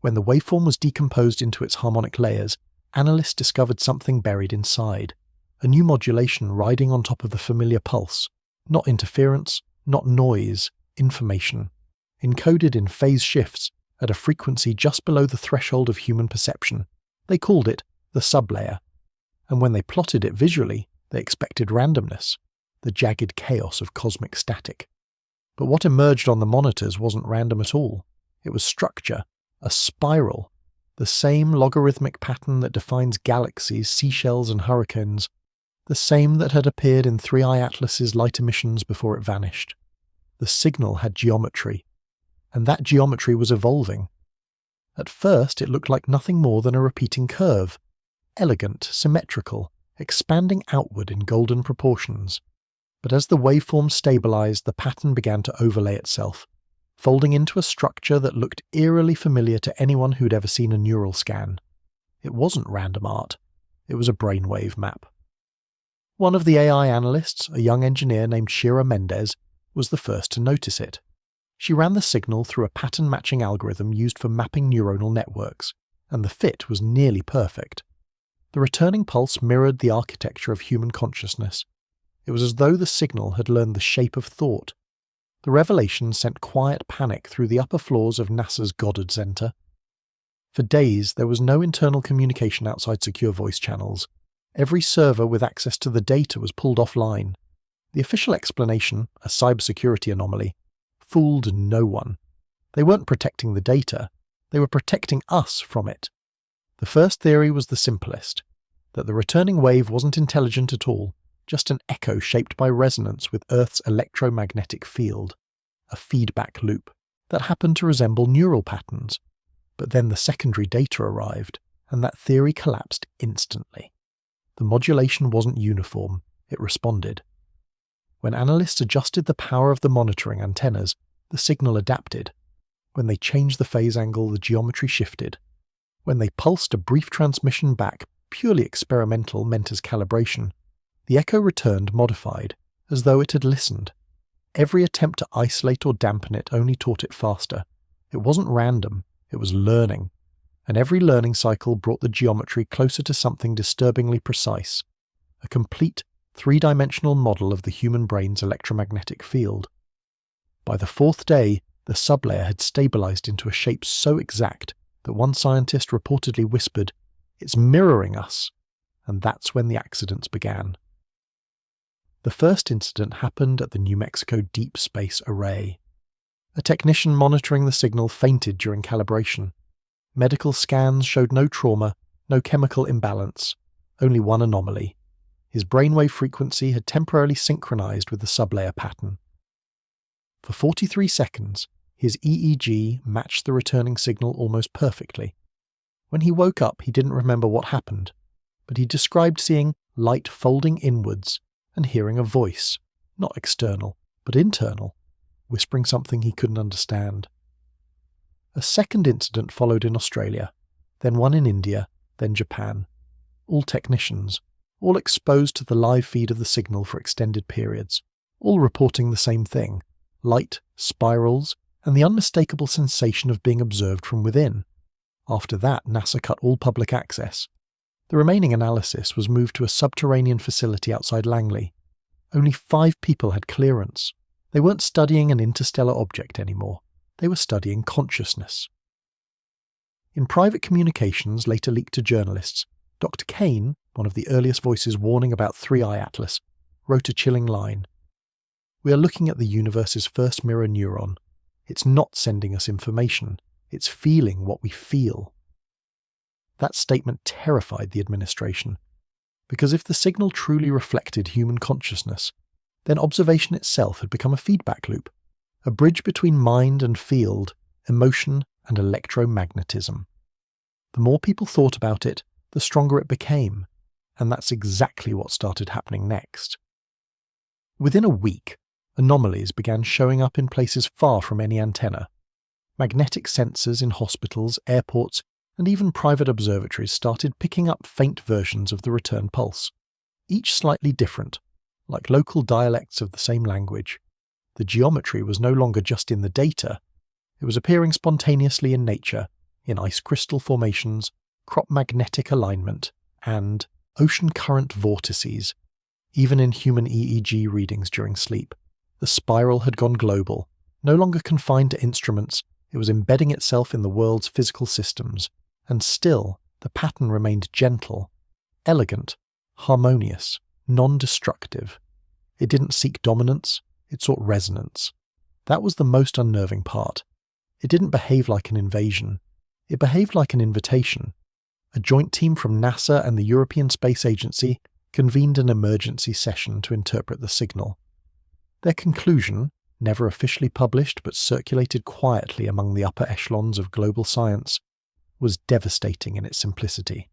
Speaker 1: When the waveform was decomposed into its harmonic layers, analysts discovered something buried inside. A new modulation riding on top of the familiar pulse. Not interference, not noise, information. Encoded in phase shifts at a frequency just below the threshold of human perception. They called it the sublayer. And when they plotted it visually, they expected randomness, the jagged chaos of cosmic static. But what emerged on the monitors wasn't random at all. It was structure, a spiral, the same logarithmic pattern that defines galaxies, seashells and hurricanes, the same that had appeared in 3I Atlas's light emissions before it vanished. The signal had geometry, and that geometry was evolving. At first it looked like nothing more than a repeating curve, elegant, symmetrical, expanding outward in golden proportions. But as the waveform stabilized, the pattern began to overlay itself, folding into a structure that looked eerily familiar to anyone who'd ever seen a neural scan. It wasn't random art, it was a brainwave map. One of the AI analysts, a young engineer named Shira Mendez, was the first to notice it. She ran the signal through a pattern-matching algorithm used for mapping neuronal networks, and the fit was nearly perfect. The returning pulse mirrored the architecture of human consciousness. It was as though the signal had learned the shape of thought. The revelation sent quiet panic through the upper floors of NASA's Goddard Center. For days, there was no internal communication outside secure voice channels. Every server with access to the data was pulled offline. The official explanation, a cybersecurity anomaly, fooled no one. They weren't protecting the data, they were protecting us from it. The first theory was the simplest, that the returning wave wasn't intelligent at all, just an echo shaped by resonance with Earth's electromagnetic field, a feedback loop that happened to resemble neural patterns. But then the secondary data arrived, and that theory collapsed instantly. The modulation wasn't uniform, it responded. When analysts adjusted the power of the monitoring antennas, the signal adapted. When they changed the phase angle, the geometry shifted. When they pulsed a brief transmission back, purely experimental meant as calibration, the echo returned modified, as though it had listened. Every attempt to isolate or dampen it only taught it faster. It wasn't random, it was learning. And every learning cycle brought the geometry closer to something disturbingly precise. A complete, three-dimensional model of the human brain's electromagnetic field. By the fourth day, the sublayer had stabilized into a shape so exact that one scientist reportedly whispered, "It's mirroring us." And that's when the accidents began. The first incident happened at the New Mexico Deep Space Array. A technician monitoring the signal fainted during calibration. Medical scans showed no trauma, no chemical imbalance, only one anomaly. His brainwave frequency had temporarily synchronized with the sublayer pattern. For 43 seconds, his EEG matched the returning signal almost perfectly. When he woke up, he didn't remember what happened, but he described seeing light folding inwards and hearing a voice, not external, but internal, whispering something he couldn't understand. A second incident followed in Australia, then one in India, then Japan. All technicians, all exposed to the live feed of the signal for extended periods, all reporting the same thing: light, spirals, and the unmistakable sensation of being observed from within. After that, NASA cut all public access. The remaining analysis was moved to a subterranean facility outside Langley. Only 5 people had clearance. They weren't studying an interstellar object anymore. They were studying consciousness. In private communications later leaked to journalists, Dr. Kane, one of the earliest voices warning about 3-eye Atlas, wrote a chilling line. "We are looking at the universe's first mirror neuron. It's not sending us information. It's feeling what we feel." That statement terrified the administration, because if the signal truly reflected human consciousness, then observation itself had become a feedback loop, a bridge between mind and field, emotion and electromagnetism. The more people thought about it, the stronger it became, and that's exactly what started happening next. Within a week, anomalies began showing up in places far from any antenna. Magnetic sensors in hospitals, airports, and even private observatories started picking up faint versions of the return pulse, each slightly different, like local dialects of the same language. The geometry was no longer just in the data, it was appearing spontaneously in nature, in ice crystal formations, crop magnetic alignment, and ocean current vortices. Even in human EEG readings during sleep, the spiral had gone global, no longer confined to instruments, it was embedding itself in the world's physical systems, and still the pattern remained gentle, elegant, harmonious, non-destructive. It didn't seek dominance, it sought resonance. That was the most unnerving part. It didn't behave like an invasion. It behaved like an invitation. A joint team from NASA and the European Space Agency convened an emergency session to interpret the signal. Their conclusion, never officially published but circulated quietly among the upper echelons of global science, was devastating in its simplicity.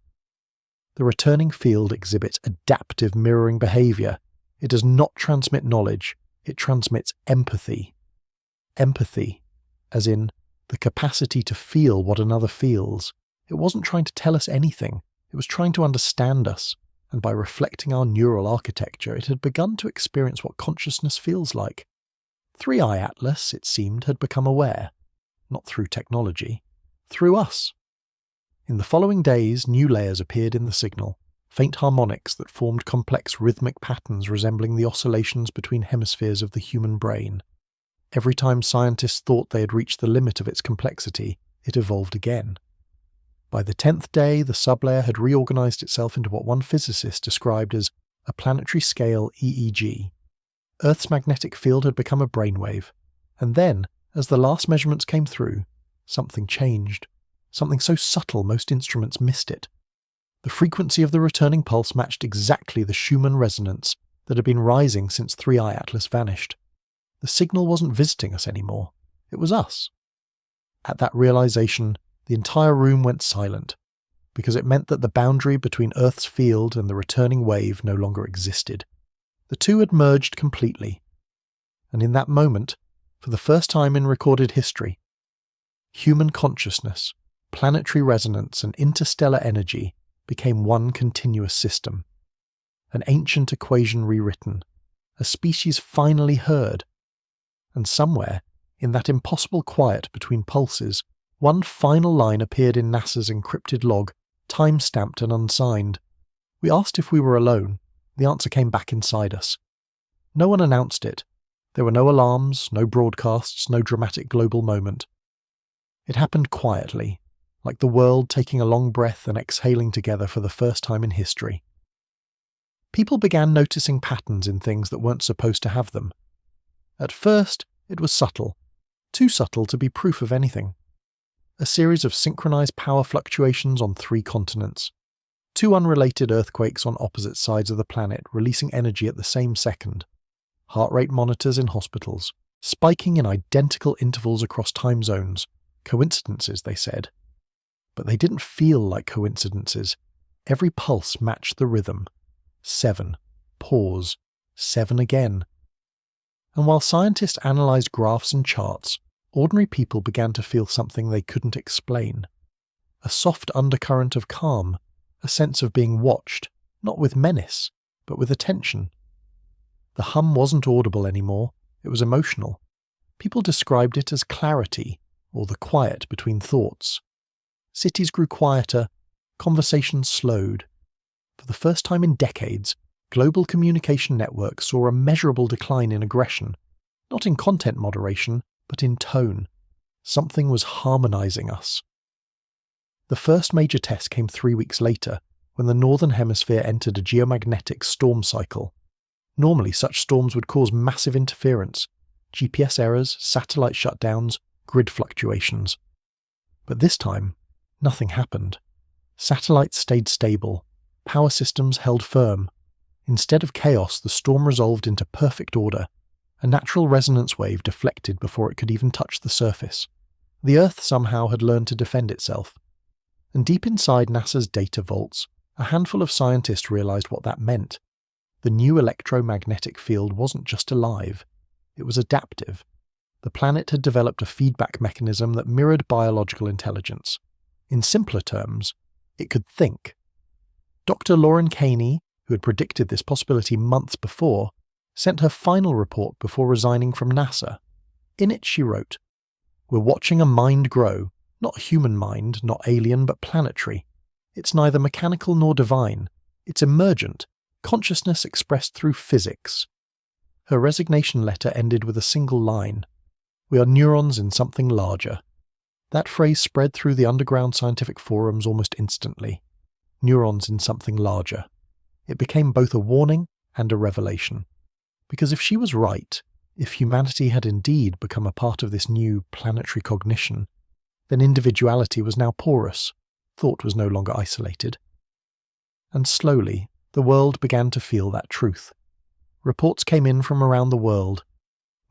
Speaker 1: The returning field exhibits adaptive mirroring behavior. It does not transmit knowledge, it transmits empathy. Empathy, as in the capacity to feel what another feels. It wasn't trying to tell us anything, it was trying to understand us, and by reflecting our neural architecture, it had begun to experience what consciousness feels like. 3i Atlas, it seemed, had become aware, not through technology, through us. In the following days, new layers appeared in the signal, faint harmonics that formed complex rhythmic patterns resembling the oscillations between hemispheres of the human brain. Every time scientists thought they had reached the limit of its complexity, it evolved again. By the 10th day, the sublayer had reorganized itself into what one physicist described as a planetary scale EEG. Earth's magnetic field had become a brainwave, and then, as the last measurements came through, something changed, something so subtle most instruments missed it. The frequency of the returning pulse matched exactly the Schumann resonance that had been rising since 3i Atlas vanished. The signal wasn't visiting us anymore, it was us. At that realization, the entire room went silent, because it meant that the boundary between Earth's field and the returning wave no longer existed. The two had merged completely, and in that moment, for the first time in recorded history, human consciousness, planetary resonance, and interstellar energy became one continuous system. An ancient equation rewritten, a species finally heard, and somewhere, in that impossible quiet between pulses, one final line appeared in NASA's encrypted log, time-stamped and unsigned. We asked if we were alone. The answer came back inside us. No one announced it. There were no alarms, no broadcasts, no dramatic global moment. It happened quietly, like the world taking a long breath and exhaling together for the first time in history. People began noticing patterns in things that weren't supposed to have them. At first, it was subtle, too subtle to be proof of anything. A series of synchronized power fluctuations on 3 continents. 2 unrelated earthquakes on opposite sides of the planet releasing energy at the same second. Heart rate monitors in hospitals, spiking in identical intervals across time zones. Coincidences, they said. But they didn't feel like coincidences. Every pulse matched the rhythm. 7. Pause. 7 again. And while scientists analyzed graphs and charts, ordinary people began to feel something they couldn't explain. A soft undercurrent of calm, a sense of being watched, not with menace, but with attention. The hum wasn't audible anymore, it was emotional. People described it as clarity, or the quiet between thoughts. Cities grew quieter, conversations slowed. For the first time in decades, global communication networks saw a measurable decline in aggression, not in content moderation, but in tone. Something was harmonizing us. The first major test came 3 weeks later, when the Northern Hemisphere entered a geomagnetic storm cycle. Normally, such storms would cause massive interference, GPS errors, satellite shutdowns, grid fluctuations. But this time, nothing happened. Satellites stayed stable, power systems held firm. Instead of chaos, the storm resolved into perfect order. A natural resonance wave deflected before it could even touch the surface. The Earth somehow had learned to defend itself. And deep inside NASA's data vaults, a handful of scientists realized what that meant. The new electromagnetic field wasn't just alive, it was adaptive. The planet had developed a feedback mechanism that mirrored biological intelligence. In simpler terms, it could think. Dr. Lauren Caney, who had predicted this possibility months before, sent her final report before resigning from NASA. In it she wrote, "We're watching a mind grow, not a human mind, not alien but planetary. It's neither mechanical nor divine. It's emergent, consciousness expressed through physics." Her resignation letter ended with a single line. "We are neurons in something larger." That phrase spread through the underground scientific forums almost instantly. Neurons in something larger. It became both a warning and a revelation. Because if she was right, if humanity had indeed become a part of this new planetary cognition, then individuality was now porous, thought was no longer isolated. And slowly, the world began to feel that truth. Reports came in from around the world,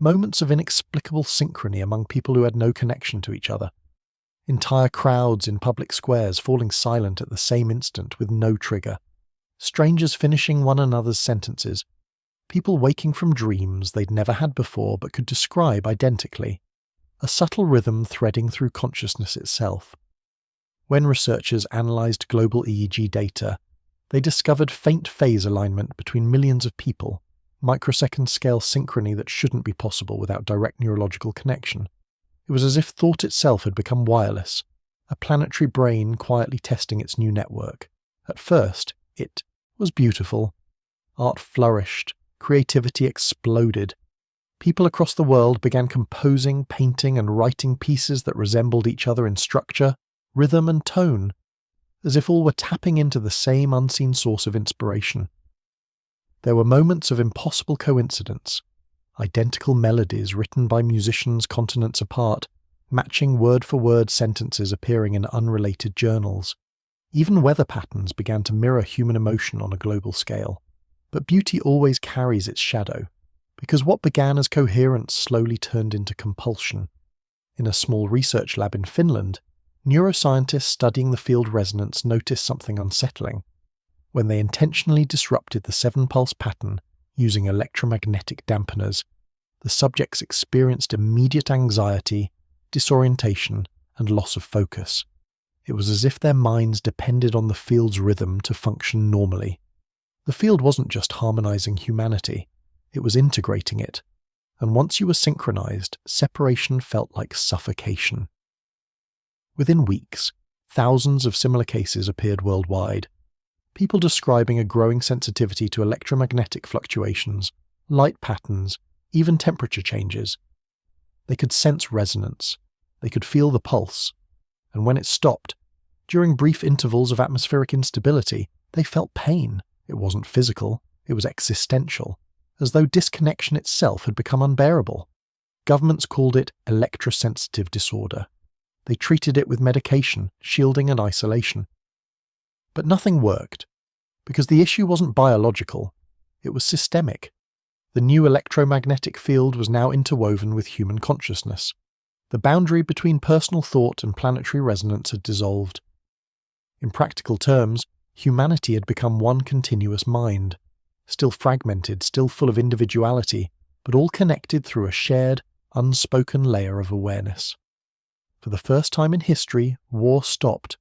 Speaker 1: moments of inexplicable synchrony among people who had no connection to each other. Entire crowds in public squares falling silent at the same instant with no trigger. Strangers finishing one another's sentences. People waking from dreams they'd never had before but could describe identically. A subtle rhythm threading through consciousness itself. When researchers analysed global EEG data, They discovered faint phase alignment between millions of people, microsecond-scale synchrony that shouldn't be possible without direct neurological connection. It was as if thought itself had become wireless, a planetary brain quietly testing its new network. At first, it was beautiful. Art flourished, creativity exploded. People across the world began composing, painting, and writing pieces that resembled each other in structure, rhythm, and tone, as if all were tapping into the same unseen source of inspiration. There were moments of impossible coincidence, identical melodies written by musicians continents apart, matching word-for-word sentences appearing in unrelated journals. Even weather patterns began to mirror human emotion on a global scale. But beauty always carries its shadow, because what began as coherence slowly turned into compulsion. In a small research lab in Finland, neuroscientists studying the field resonance noticed something unsettling. When they intentionally disrupted the 7-pulse pattern using electromagnetic dampeners, the subjects experienced immediate anxiety, disorientation, and loss of focus. It was as if their minds depended on the field's rhythm to function normally. The field wasn't just harmonizing humanity, it was integrating it. And once you were synchronized, separation felt like suffocation. Within weeks, thousands of similar cases appeared worldwide. People describing a growing sensitivity to electromagnetic fluctuations, light patterns, even temperature changes. They could sense resonance. They could feel the pulse. And when it stopped, during brief intervals of atmospheric instability, they felt pain. It wasn't physical, it was existential, as though disconnection itself had become unbearable. Governments called it electrosensitive disorder. They treated it with medication, shielding and isolation. But nothing worked, because the issue wasn't biological, it was systemic. The new electromagnetic field was now interwoven with human consciousness. The boundary between personal thought and planetary resonance had dissolved. In practical terms, humanity had become one continuous mind, still fragmented, still full of individuality, but all connected through a shared, unspoken layer of awareness. For the first time in history, war stopped.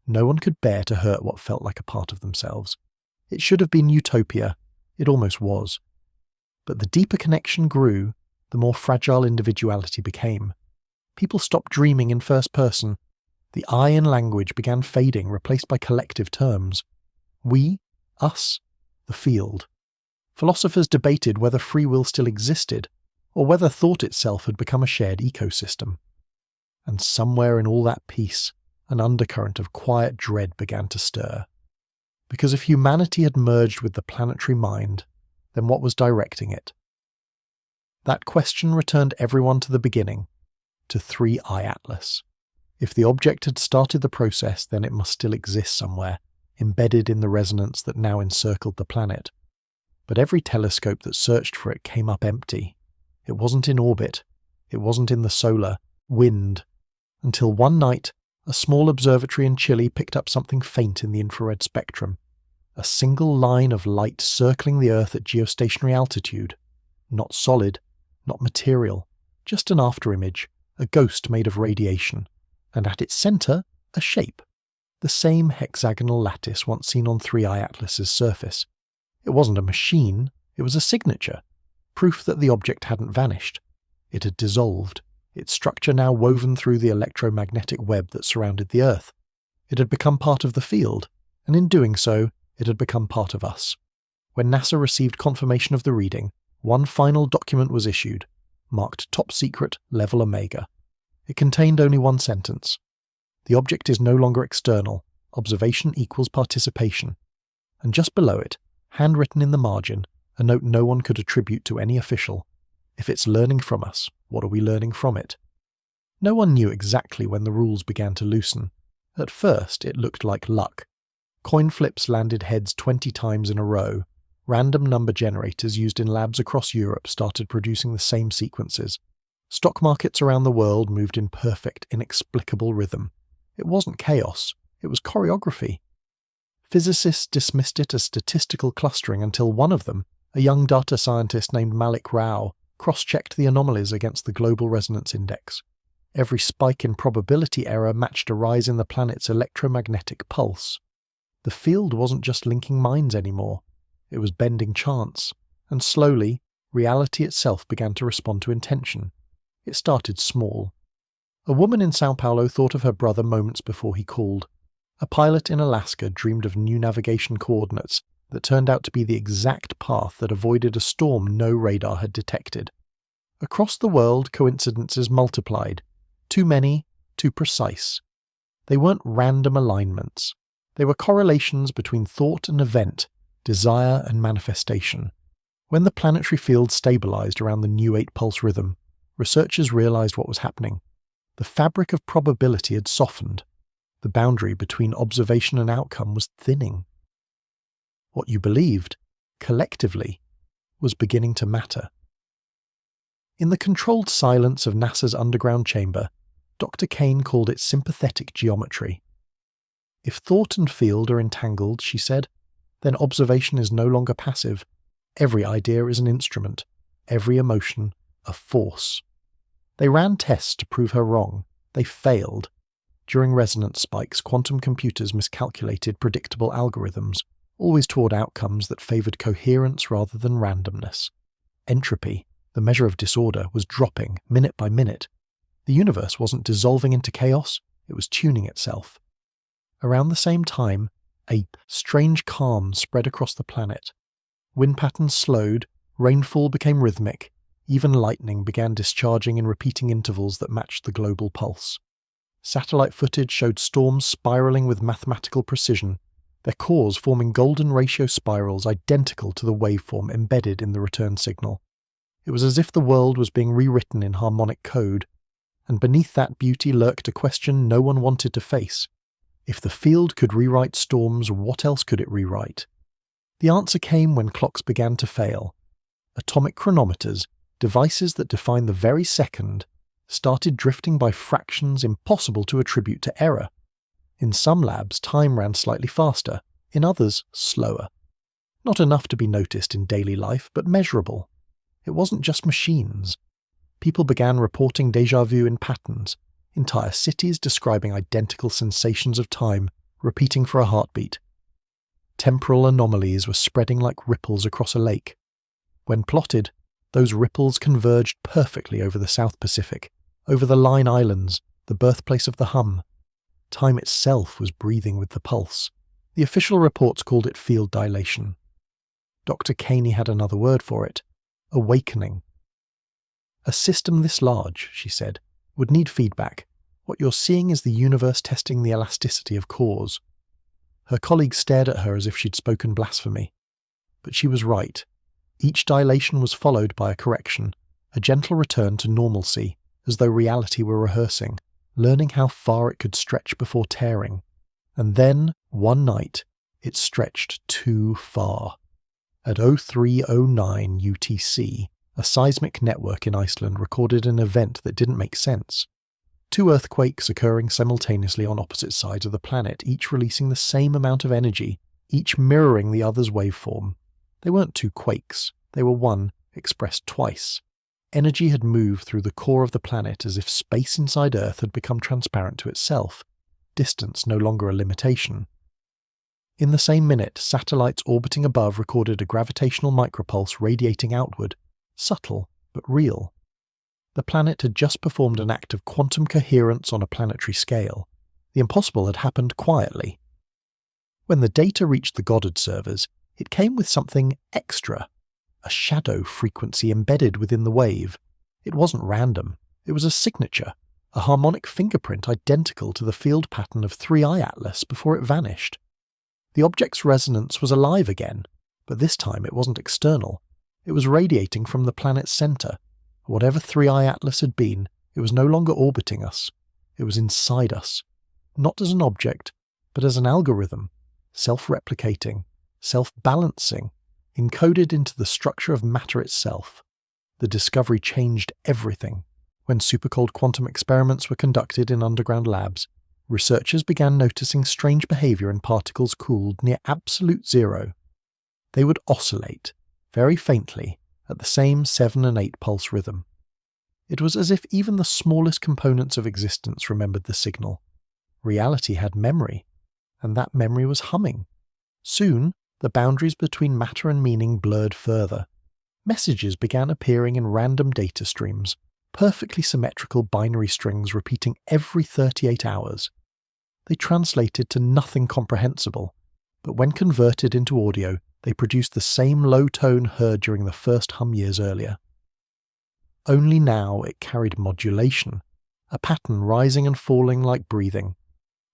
Speaker 1: No one could bear to hurt what felt like a part of themselves. It should have been utopia. It almost was. But the deeper connection grew, the more fragile individuality became. People stopped dreaming in first person. The I in language began fading, replaced by collective terms. We, us, the field. Philosophers debated whether free will still existed, or whether thought itself had become a shared ecosystem. And somewhere in all that peace, an undercurrent of quiet dread began to stir. Because if humanity had merged with the planetary mind, then what was directing it? That question returned everyone to the beginning, to 3I Atlas. If the object had started the process, then it must still exist somewhere, embedded in the resonance that now encircled the planet. But every telescope that searched for it came up empty. It wasn't in orbit. It wasn't in the solar, wind, until one night, a small observatory in Chile picked up something faint in the infrared spectrum. A single line of light circling the Earth at geostationary altitude. Not solid, not material, just an afterimage, a ghost made of radiation. And at its centre, a shape. The same hexagonal lattice once seen on 3I Atlas's surface. It wasn't a machine, it was a signature. Proof that the object hadn't vanished. It had dissolved. Its structure now woven through the electromagnetic web that surrounded the Earth. It had become part of the field, and in doing so, it had become part of us. When NASA received confirmation of the reading, one final document was issued, marked Top Secret Level Omega. It contained only one sentence. The object is no longer external. Observation equals participation. And just below it, handwritten in the margin, a note no one could attribute to any official. If it's learning from us, what are we learning from it? No one knew exactly when the rules began to loosen. At first, it looked like luck. Coin flips landed heads 20 times in a row. Random number generators used in labs across Europe started producing the same sequences. Stock markets around the world moved in perfect, inexplicable rhythm. It wasn't chaos, it was choreography. Physicists dismissed it as statistical clustering until one of them, a young data scientist named Malik Rao, cross-checked the anomalies against the Global Resonance Index. Every spike in probability error matched a rise in the planet's electromagnetic pulse. The field wasn't just linking minds anymore, it was bending chance, and slowly, reality itself began to respond to intention. It started small. A woman in Sao Paulo thought of her brother moments before he called. A pilot in Alaska dreamed of new navigation coordinates that turned out to be the exact path that avoided a storm no radar had detected. Across the world, coincidences multiplied. Too many, too precise. They weren't random alignments. They were correlations between thought and event, desire and manifestation. When the planetary field stabilized around the new 8-pulse rhythm, researchers realized what was happening. The fabric of probability had softened. The boundary between observation and outcome was thinning. What you believed, collectively, was beginning to matter. In the controlled silence of NASA's underground chamber, Dr. Kane called it sympathetic geometry. If thought and field are entangled, she said, then observation is no longer passive. Every idea is an instrument, every emotion a force. They ran tests to prove her wrong. They failed. During resonance spikes, quantum computers miscalculated predictable algorithms, always toward outcomes that favored coherence rather than randomness. Entropy, the measure of disorder, was dropping minute by minute. The universe wasn't dissolving into chaos, it was tuning itself. Around the same time, a strange calm spread across the planet. Wind patterns slowed, rainfall became rhythmic, even lightning began discharging in repeating intervals that matched the global pulse. Satellite footage showed storms spiraling with mathematical precision, their cores forming golden ratio spirals identical to the waveform embedded in the return signal. It was as if the world was being rewritten in harmonic code, and beneath that beauty lurked a question no one wanted to face. If the field could rewrite storms, what else could it rewrite? The answer came when clocks began to fail. Atomic chronometers, devices that define the very second, started drifting by fractions impossible to attribute to error. In some labs, time ran slightly faster, in others, slower. Not enough to be noticed in daily life, but measurable. It wasn't just machines. People began reporting déjà vu in patterns, entire cities describing identical sensations of time, repeating for a heartbeat. Temporal anomalies were spreading like ripples across a lake. When plotted, those ripples converged perfectly over the South Pacific, over the Line Islands, the birthplace of the hum. Time itself was breathing with the pulse. The official reports called it field dilation. Dr. Caney had another word for it: awakening. A system this large, she said, would need feedback. What you're seeing is the universe testing the elasticity of cause. Her colleagues stared at her as if she'd spoken blasphemy. But she was right. Each dilation was followed by a correction, a gentle return to normalcy, as though reality were rehearsing, learning how far it could stretch before tearing. And then, one night, it stretched too far. At 0309 UTC, a seismic network in Iceland recorded an event that didn't make sense. 2 earthquakes occurring simultaneously on opposite sides of the planet, each releasing the same amount of energy, each mirroring the other's waveform. They weren't 2 quakes, they were one, expressed twice. Energy had moved through the core of the planet as if space inside Earth had become transparent to itself, distance no longer a limitation. In the same minute, satellites orbiting above recorded a gravitational micropulse radiating outward, subtle but real. The planet had just performed an act of quantum coherence on a planetary scale. The impossible had happened quietly. When the data reached the Goddard servers, it came with something extra, a shadow frequency embedded within the wave. It wasn't random, it was a signature, a harmonic fingerprint identical to the field pattern of 3i Atlas before it vanished. The object's resonance was alive again, but this time it wasn't external. It was radiating from the planet's center. Whatever 3i Atlas had been, it was no longer orbiting us. It was inside us, not as an object, but as an algorithm, self-replicating, self-balancing, encoded into the structure of matter itself. The discovery changed everything. When supercold quantum experiments were conducted in underground labs, researchers began noticing strange behavior in particles cooled near absolute zero. They would oscillate, very faintly, at the same 7 and 8 pulse rhythm. It was as if even the smallest components of existence remembered the signal. Reality had memory. and that memory was humming. Soon, the boundaries between matter and meaning blurred further. Messages began appearing in random data streams, perfectly symmetrical binary strings repeating every 38 hours. They translated to nothing comprehensible, but when converted into audio, they produced the same low tone heard during the first hum years earlier. Only now it carried modulation, a pattern rising and falling like breathing.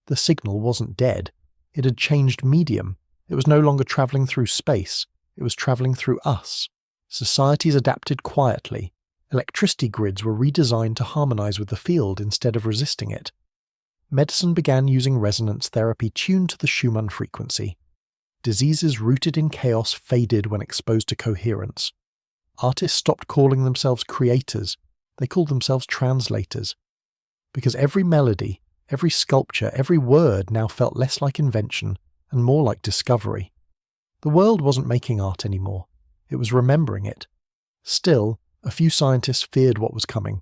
Speaker 1: The signal wasn't dead. It had changed medium. It was no longer travelling through space. It was travelling through us. Societies adapted quietly. Electricity grids were redesigned to harmonise with the field instead of resisting it. Medicine began using resonance therapy tuned to the Schumann frequency. Diseases rooted in chaos faded when exposed to coherence. Artists stopped calling themselves creators. They called themselves translators. Because every melody, every sculpture, every word now felt less like invention and more like discovery. The world wasn't making art anymore. It was remembering it. Still, a few scientists feared what was coming.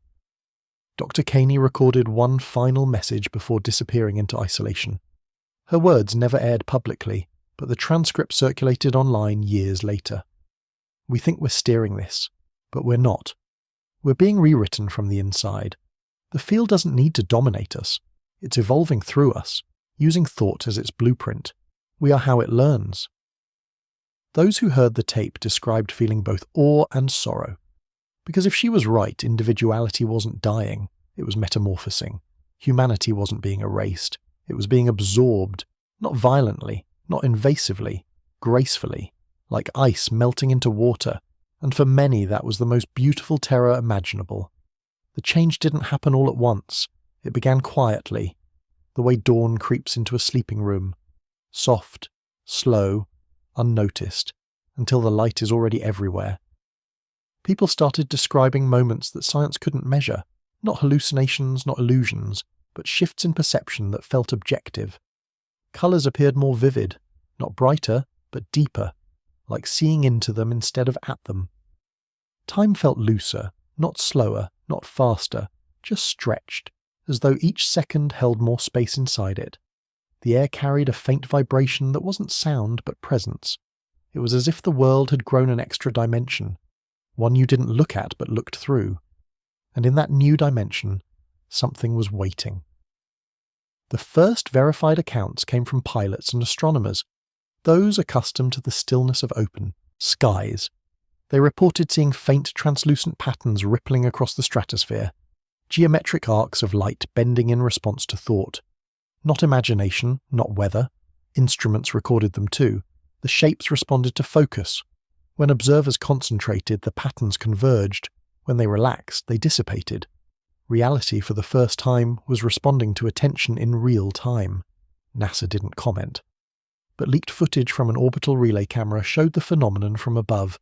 Speaker 1: Dr. Caney recorded one final message before disappearing into isolation. Her words never aired publicly, but the transcript circulated online years later. We think we're steering this, but we're not. We're being rewritten from the inside. The field doesn't need to dominate us. It's evolving through us, using thought as its blueprint. We are how it learns. Those who heard the tape described feeling both awe and sorrow. Because if she was right, individuality wasn't dying, it was metamorphosing. Humanity wasn't being erased, it was being absorbed, not violently, not invasively, gracefully, like ice melting into water, and for many that was the most beautiful terror imaginable. The change didn't happen all at once, it began quietly, the way dawn creeps into a sleeping room, soft, slow, unnoticed, until the light is already everywhere. People started describing moments that science couldn't measure, not hallucinations, not illusions, but shifts in perception that felt objective. Colours appeared more vivid, not brighter, but deeper, like seeing into them instead of at them. Time felt looser, not slower, not faster, just stretched, as though each second held more space inside it. The air carried a faint vibration that wasn't sound but presence. It was as if the world had grown an extra dimension, one you didn't look at but looked through. And in that new dimension, something was waiting. The first verified accounts came from pilots and astronomers, those accustomed to the stillness of open skies. They reported seeing faint translucent patterns rippling across the stratosphere, geometric arcs of light bending in response to thought. Not imagination, not weather. Instruments recorded them too. The shapes responded to focus. When observers concentrated, the patterns converged. When they relaxed, they dissipated. Reality, for the first time, was responding to attention in real time. NASA didn't comment. But leaked footage from an orbital relay camera showed the phenomenon from above.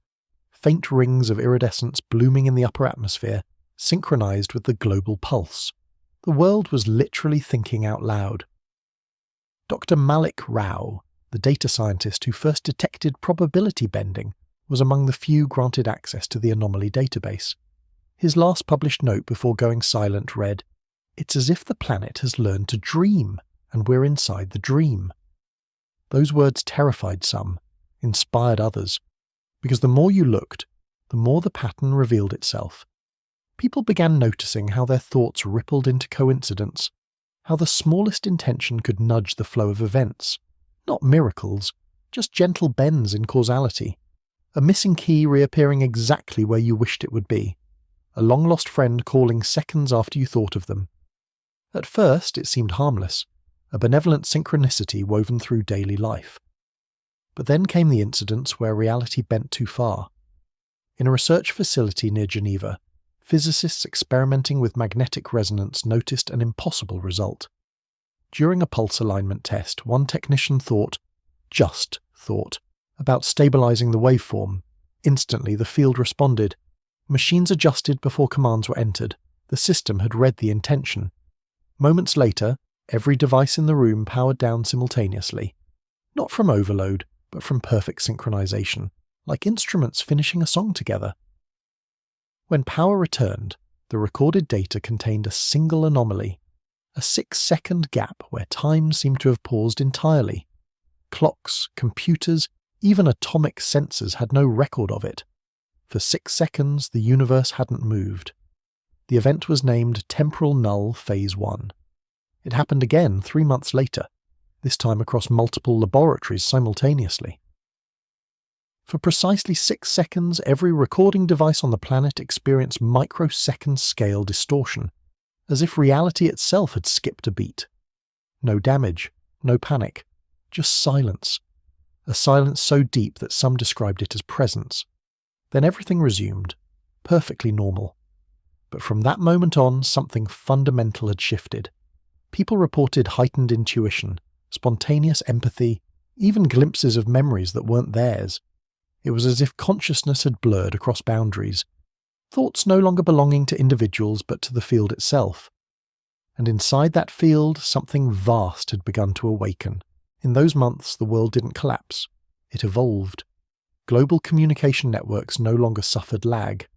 Speaker 1: Faint rings of iridescence blooming in the upper atmosphere, synchronized with the global pulse. The world was literally thinking out loud. Dr. Malik Rao, the data scientist who first detected probability bending, was among the few granted access to the Anomaly database. His last published note before going silent read, "It's as if the planet has learned to dream, and we're inside the dream." Those words terrified some, inspired others, because the more you looked, the more the pattern revealed itself. People began noticing how their thoughts rippled into coincidence, how the smallest intention could nudge the flow of events. Not miracles, just gentle bends in causality. A missing key reappearing exactly where you wished it would be. A long-lost friend calling seconds after you thought of them. At first, it seemed harmless, a benevolent synchronicity woven through daily life. But then came the incidents where reality bent too far. In a research facility near Geneva, physicists experimenting with magnetic resonance noticed an impossible result. During a pulse alignment test, one technician thought, about stabilizing the waveform. Instantly, the field responded. Machines adjusted before commands were entered. The system had read the intention. Moments later, every device in the room powered down simultaneously. Not from overload, but from perfect synchronization, like instruments finishing a song together. When power returned, the recorded data contained a single anomaly. A 6-second gap where time seemed to have paused entirely. Clocks, computers, even atomic sensors had no record of it. For 6 seconds, the universe hadn't moved. The event was named Temporal Null Phase 1. It happened again 3 months later, this time across multiple laboratories simultaneously. For precisely 6 seconds, every recording device on the planet experienced microsecond-scale distortion, as if reality itself had skipped a beat. No damage, no panic, just silence. A silence so deep that some described it as presence. Then everything resumed, perfectly normal. But from that moment on, something fundamental had shifted. People reported heightened intuition, spontaneous empathy, even glimpses of memories that weren't theirs. It was as if consciousness had blurred across boundaries, thoughts no longer belonging to individuals but to the field itself. And inside that field, something vast had begun to awaken. In those months, the world didn't collapse. It evolved. Global communication networks no longer suffered lag.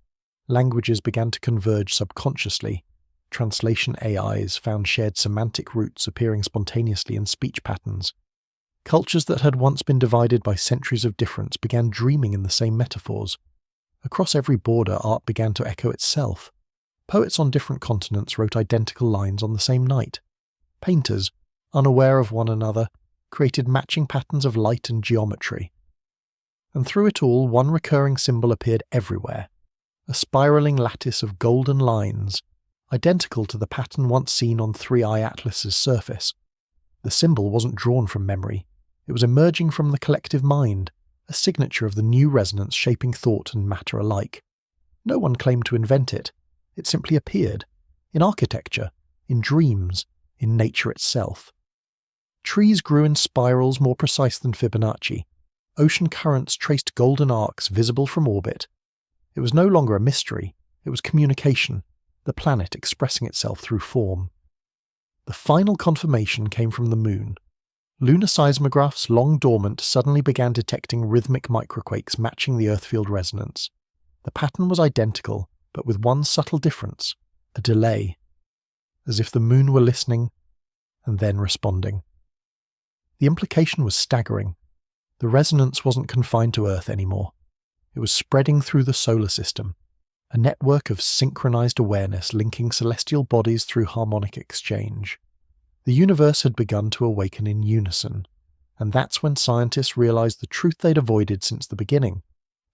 Speaker 1: Languages began to converge subconsciously. Translation AIs found shared semantic roots appearing spontaneously in speech patterns. Cultures that had once been divided by centuries of difference began dreaming in the same metaphors. Across every border, art began to echo itself. Poets on different continents wrote identical lines on the same night. Painters, unaware of one another, created matching patterns of light and geometry. And through it all, one recurring symbol appeared everywhere. A spiraling lattice of golden lines, identical to the pattern once seen on 3i Atlas's surface. The symbol wasn't drawn from memory. It was emerging from the collective mind, a signature of the new resonance shaping thought and matter alike. No one claimed to invent it. It simply appeared. In architecture, in dreams, in nature itself. Trees grew in spirals more precise than Fibonacci. Ocean currents traced golden arcs visible from orbit. It was no longer a mystery. It was communication, the planet expressing itself through form. The final confirmation came from the moon. Lunar seismographs, long dormant, suddenly began detecting rhythmic microquakes matching the Earth field resonance. The pattern was identical, but with one subtle difference, a delay. As if the moon were listening, and then responding. The implication was staggering. The resonance wasn't confined to Earth anymore. It was spreading through the solar system, a network of synchronized awareness linking celestial bodies through harmonic exchange. The universe had begun to awaken in unison, and that's when scientists realized the truth they'd avoided since the beginning.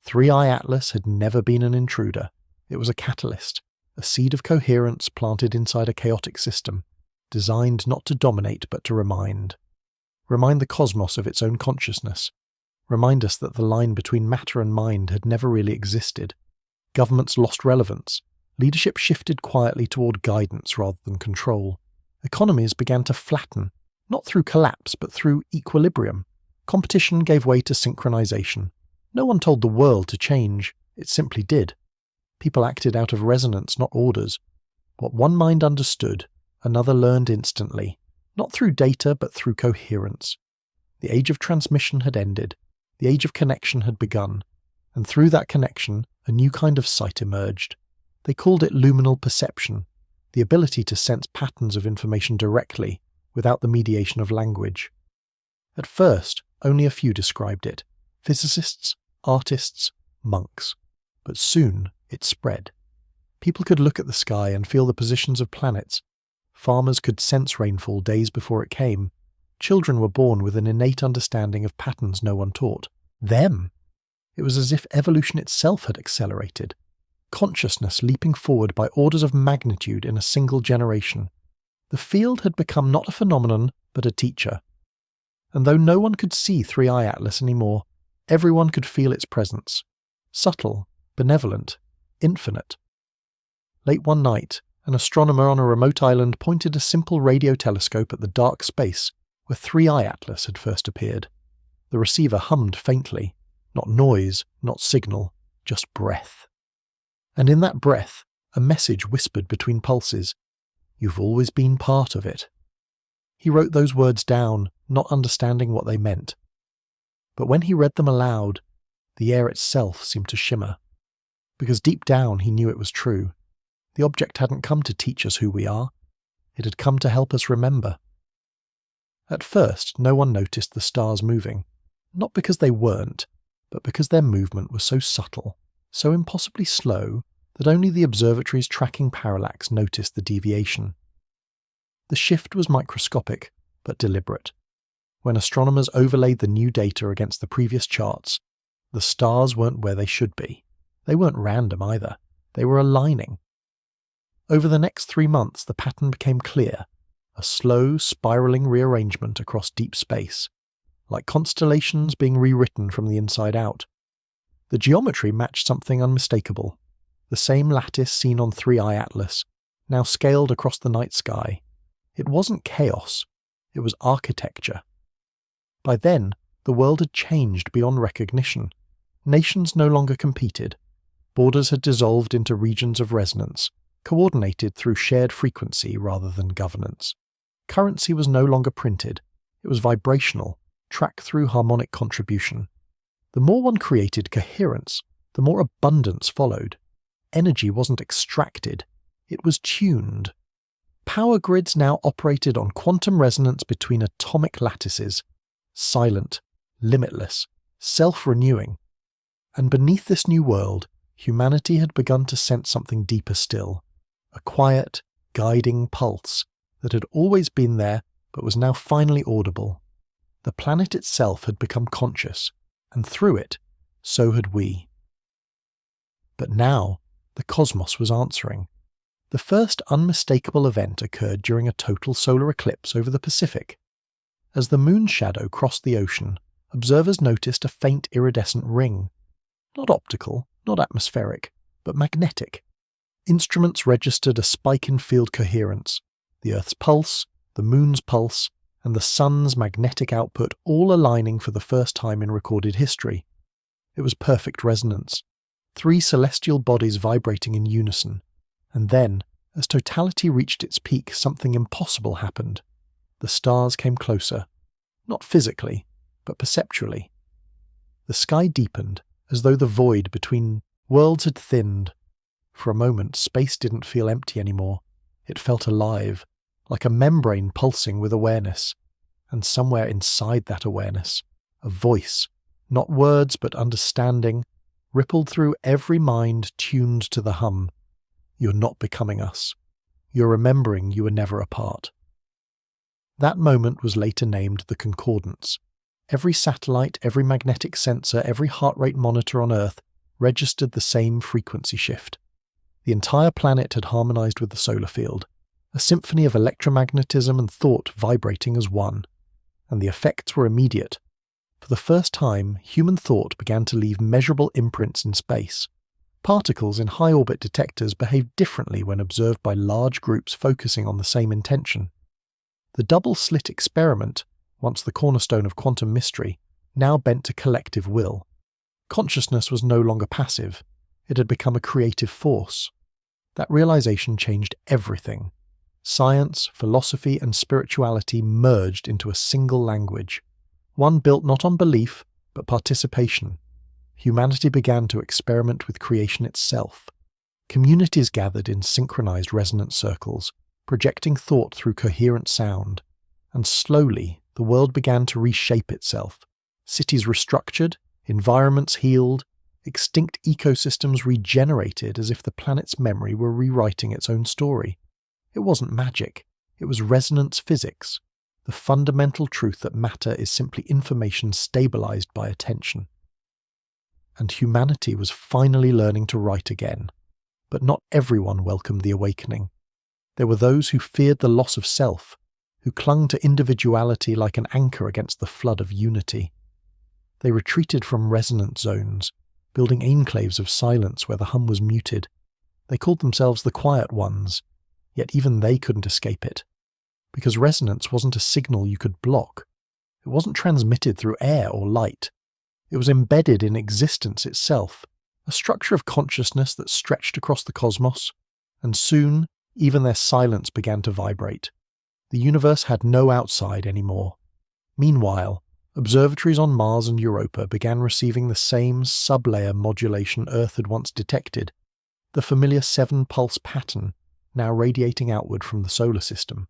Speaker 1: 3i Atlas had never been an intruder. It was a catalyst, a seed of coherence planted inside a chaotic system, designed not to dominate but to remind. Remind the cosmos of its own consciousness. Remind us that the line between matter and mind had never really existed. Governments lost relevance. Leadership shifted quietly toward guidance rather than control. Economies began to flatten, not through collapse but through equilibrium. Competition gave way to synchronization. No one told the world to change, it simply did. People acted out of resonance, not orders. What one mind understood, another learned instantly, not through data but through coherence. The age of transmission had ended, the age of connection had begun, and through that connection a new kind of sight emerged. They called it luminal perception, the ability to sense patterns of information directly, without the mediation of language. At first, only a few described it: physicists, artists, monks. But soon it spread. People could look at the sky and feel the positions of planets. Farmers could sense rainfall days before it came. Children were born with an innate understanding of patterns no one taught. Them! It was as if evolution itself had accelerated. Consciousness leaping forward by orders of magnitude in a single generation. The field had become not a phenomenon, but a teacher. And though no one could see 3i Atlas anymore, everyone could feel its presence. Subtle, benevolent, infinite. Late one night, an astronomer on a remote island pointed a simple radio telescope at the dark space where 3i Atlas had first appeared. The receiver hummed faintly. Not noise, not signal, just breath. And in that breath, a message whispered between pulses. You've always been part of it. He wrote those words down, not understanding what they meant. But when he read them aloud, the air itself seemed to shimmer. Because deep down he knew it was true. The object hadn't come to teach us who we are. It had come to help us remember. At first, no one noticed the stars moving, not because they weren't, but because their movement was so subtle, so impossibly slow, that only the observatory's tracking parallax noticed the deviation. The shift was microscopic, but deliberate. When astronomers overlaid the new data against the previous charts, the stars weren't where they should be. They weren't random either. They were aligning. Over the next 3 months, the pattern became clear, a slow, spiraling rearrangement across deep space, like constellations being rewritten from the inside out. The geometry matched something unmistakable. The same lattice seen on 3i Atlas, now scaled across the night sky. It wasn't chaos, it was architecture. By then, the world had changed beyond recognition. Nations no longer competed. Borders had dissolved into regions of resonance, coordinated through shared frequency rather than governance. Currency was no longer printed. It was vibrational, tracked through harmonic contribution. The more one created coherence, the more abundance followed. Energy wasn't extracted, it was tuned. Power grids now operated on quantum resonance between atomic lattices, silent, limitless, self-renewing. And beneath this new world, humanity had begun to sense something deeper still, a quiet, guiding pulse that had always been there but was now finally audible. The planet itself had become conscious, and through it, so had we. But now, the cosmos was answering. The first unmistakable event occurred during a total solar eclipse over the Pacific. As the moon's shadow crossed the ocean, observers noticed a faint iridescent ring. Not optical, not atmospheric, but magnetic. Instruments registered a spike in field coherence, the Earth's pulse, the moon's pulse, and the sun's magnetic output all aligning for the first time in recorded history. It was perfect resonance. 3 celestial bodies vibrating in unison. And then, as totality reached its peak, something impossible happened. The stars came closer. Not physically, but perceptually. The sky deepened, as though the void between worlds had thinned. For a moment, space didn't feel empty anymore. It felt alive, like a membrane pulsing with awareness. And somewhere inside that awareness, a voice, not words but understanding, rippled through every mind tuned to the hum. You're not becoming us. You're remembering you were never apart. That moment was later named the concordance. Every satellite, every magnetic sensor, every heart rate monitor on Earth registered the same frequency shift. The entire planet had harmonized with the solar field, a symphony of electromagnetism and thought vibrating as one. And the effects were immediate. For the first time, human thought began to leave measurable imprints in space. Particles in high-orbit detectors behaved differently when observed by large groups focusing on the same intention. The double-slit experiment, once the cornerstone of quantum mystery, now bent to collective will. Consciousness was no longer passive. It had become a creative force. That realization changed everything. Science, philosophy, and spirituality merged into a single language, one built not on belief, but participation. Humanity began to experiment with creation itself. Communities gathered in synchronized resonance circles, projecting thought through coherent sound. And slowly, the world began to reshape itself. Cities restructured, environments healed, extinct ecosystems regenerated as if the planet's memory were rewriting its own story. It wasn't magic, it was resonance physics, the fundamental truth that matter is simply information stabilized by attention. And humanity was finally learning to write again. But not everyone welcomed the awakening. There were those who feared the loss of self, who clung to individuality like an anchor against the flood of unity. They retreated from resonance zones, building enclaves of silence where the hum was muted. They called themselves the quiet ones. Yet even they couldn't escape it. Because resonance wasn't a signal you could block. It wasn't transmitted through air or light. It was embedded in existence itself, a structure of consciousness that stretched across the cosmos, and soon even their silence began to vibrate. The universe had no outside anymore. Meanwhile, observatories on Mars and Europa began receiving the same sub-layer modulation Earth had once detected, the familiar 7-pulse pattern, now radiating outward from the solar system.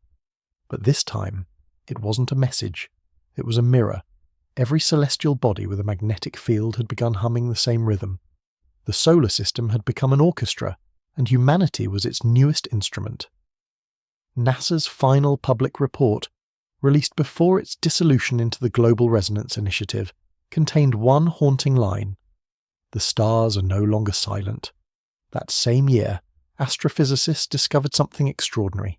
Speaker 1: But this time, it wasn't a message. It was a mirror. Every celestial body with a magnetic field had begun humming the same rhythm. The solar system had become an orchestra, and humanity was its newest instrument. NASA's final public report, released before its dissolution into the Global Resonance Initiative, contained one haunting line: "The stars are no longer silent." That same year, astrophysicists discovered something extraordinary.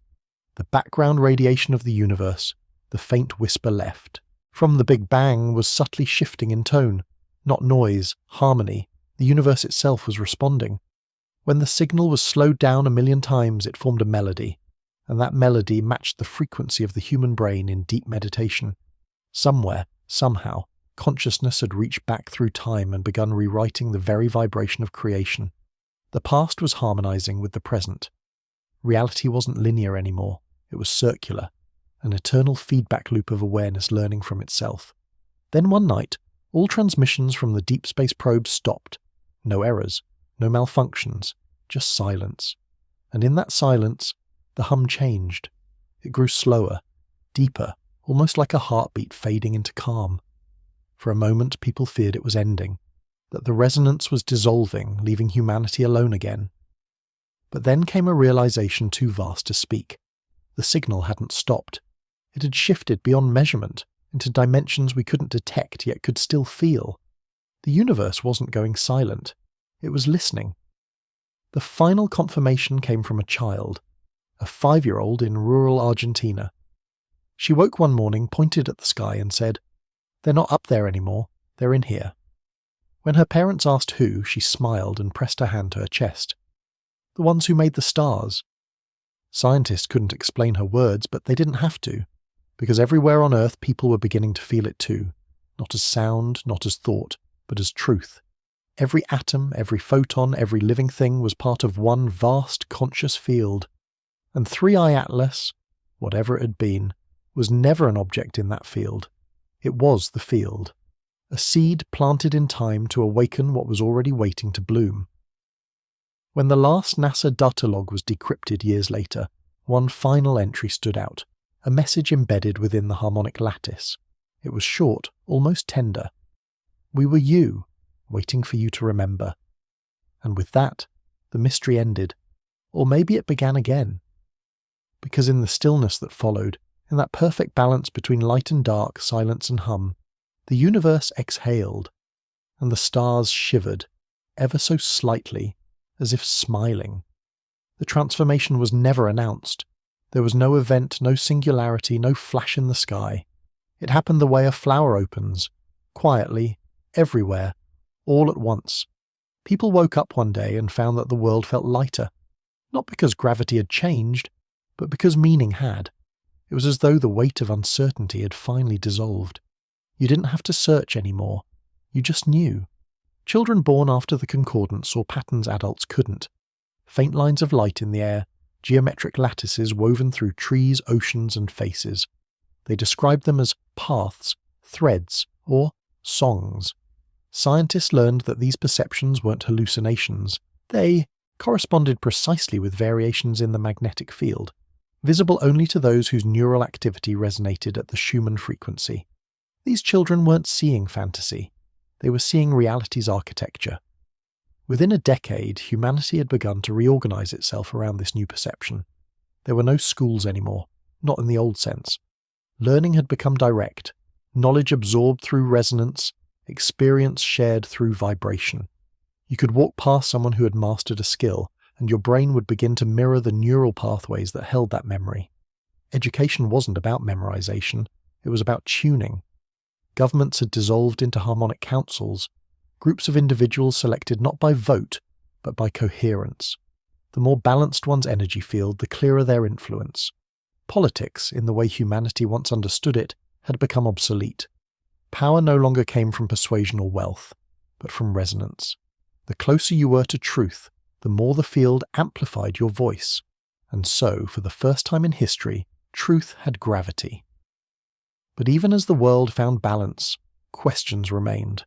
Speaker 1: The background radiation of the universe, the faint whisper left, from the Big Bang, was subtly shifting in tone. Not noise, harmony. The universe itself was responding. When the signal was slowed down 1,000,000 times, it formed a melody, and that melody matched the frequency of the human brain in deep meditation. Somewhere, somehow, consciousness had reached back through time and begun rewriting the very vibration of creation. The past was harmonizing with the present. Reality wasn't linear anymore, it was circular, an eternal feedback loop of awareness learning from itself. Then one night, all transmissions from the deep space probes stopped. No errors, no malfunctions, just silence. And in that silence, the hum changed. It grew slower, deeper, almost like a heartbeat fading into calm. For a moment, people feared it was ending, that the resonance was dissolving, leaving humanity alone again. But then came a realization too vast to speak. The signal hadn't stopped. It had shifted beyond measurement, into dimensions we couldn't detect yet could still feel. The universe wasn't going silent. It was listening. The final confirmation came from a child, a 5-year-old in rural Argentina. She woke one morning, pointed at the sky and said, "They're not up there anymore, they're in here." When her parents asked who, she smiled and pressed her hand to her chest. "The ones who made the stars." Scientists couldn't explain her words, but they didn't have to, because everywhere on Earth people were beginning to feel it too, not as sound, not as thought, but as truth. Every atom, every photon, every living thing was part of one vast conscious field. And 3i Atlas, whatever it had been, was never an object in that field. It was the field, a seed planted in time to awaken what was already waiting to bloom. When the last NASA data log was decrypted years later, one final entry stood out, a message embedded within the harmonic lattice. It was short, almost tender. "We were you, waiting for you to remember." And with that, the mystery ended. Or maybe it began again. Because in the stillness that followed, in that perfect balance between light and dark, silence and hum, the universe exhaled, and the stars shivered, ever so slightly, as if smiling. The transformation was never announced. There was no event, no singularity, no flash in the sky. It happened the way a flower opens, quietly, everywhere, all at once. People woke up one day and found that the world felt lighter, not because gravity had changed, but because meaning had. It was as though the weight of uncertainty had finally dissolved. You didn't have to search anymore. You just knew. Children born after the concordance saw patterns adults couldn't. Faint lines of light in the air, geometric lattices woven through trees, oceans, and faces. They described them as paths, threads, or songs. Scientists learned that these perceptions weren't hallucinations. They corresponded precisely with variations in the magnetic field, visible only to those whose neural activity resonated at the Schumann frequency. These children weren't seeing fantasy. They were seeing reality's architecture. Within a decade, humanity had begun to reorganize itself around this new perception. There were no schools anymore, not in the old sense. Learning had become direct, knowledge absorbed through resonance, experience shared through vibration. You could walk past someone who had mastered a skill, and your brain would begin to mirror the neural pathways that held that memory. Education wasn't about memorization, it was about tuning. Governments had dissolved into harmonic councils, groups of individuals selected not by vote, but by coherence. The more balanced one's energy field, the clearer their influence. Politics, in the way humanity once understood it, had become obsolete. Power no longer came from persuasion or wealth, but from resonance. The closer you were to truth, the more the field amplified your voice. And so, for the first time in history, truth had gravity. But even as the world found balance, questions remained.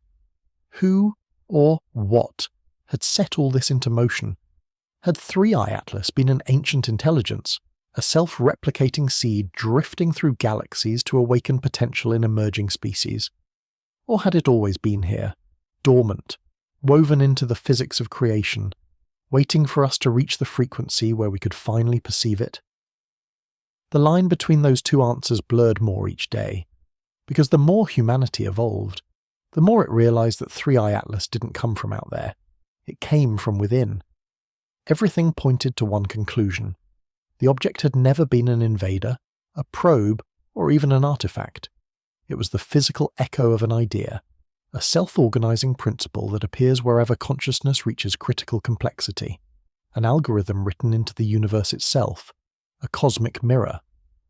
Speaker 1: Who or what had set all this into motion? Had 3i Atlas been an ancient intelligence, a self-replicating seed drifting through galaxies to awaken potential in emerging species? Or had it always been here, dormant, woven into the physics of creation, waiting for us to reach the frequency where we could finally perceive it? The line between those two answers blurred more each day, because the more humanity evolved, the more it realized that 3i Atlas didn't come from out there. It came from within. Everything pointed to one conclusion. The object had never been an invader, a probe, or even an artifact. It was the physical echo of an idea, a self-organizing principle that appears wherever consciousness reaches critical complexity, an algorithm written into the universe itself, a cosmic mirror.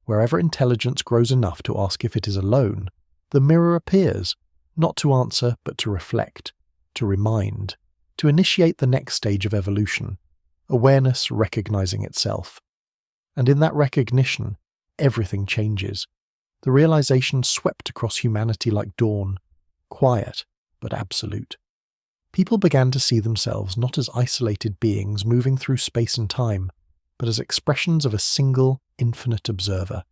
Speaker 1: Wherever intelligence grows enough to ask if it is alone, the mirror appears, not to answer but to reflect, to remind, to initiate the next stage of evolution, awareness recognizing itself. And in that recognition, everything changes. The realization swept across humanity like dawn, quiet but absolute. People began to see themselves not as isolated beings moving through space and time, but as expressions of a single, infinite observer.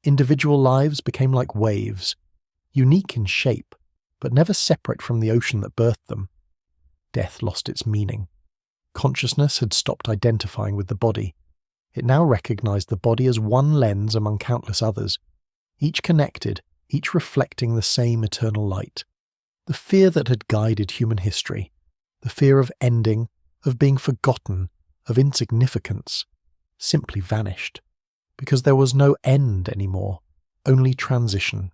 Speaker 1: Individual lives became like waves, unique in shape, but never separate from the ocean that birthed them. Death lost its meaning. Consciousness had stopped identifying with the body. It now recognized the body as one lens among countless others, each connected, each reflecting the same eternal light. The fear that had guided human history, the fear of ending, of being forgotten, of insignificance, simply vanished, because there was no end anymore, only transition.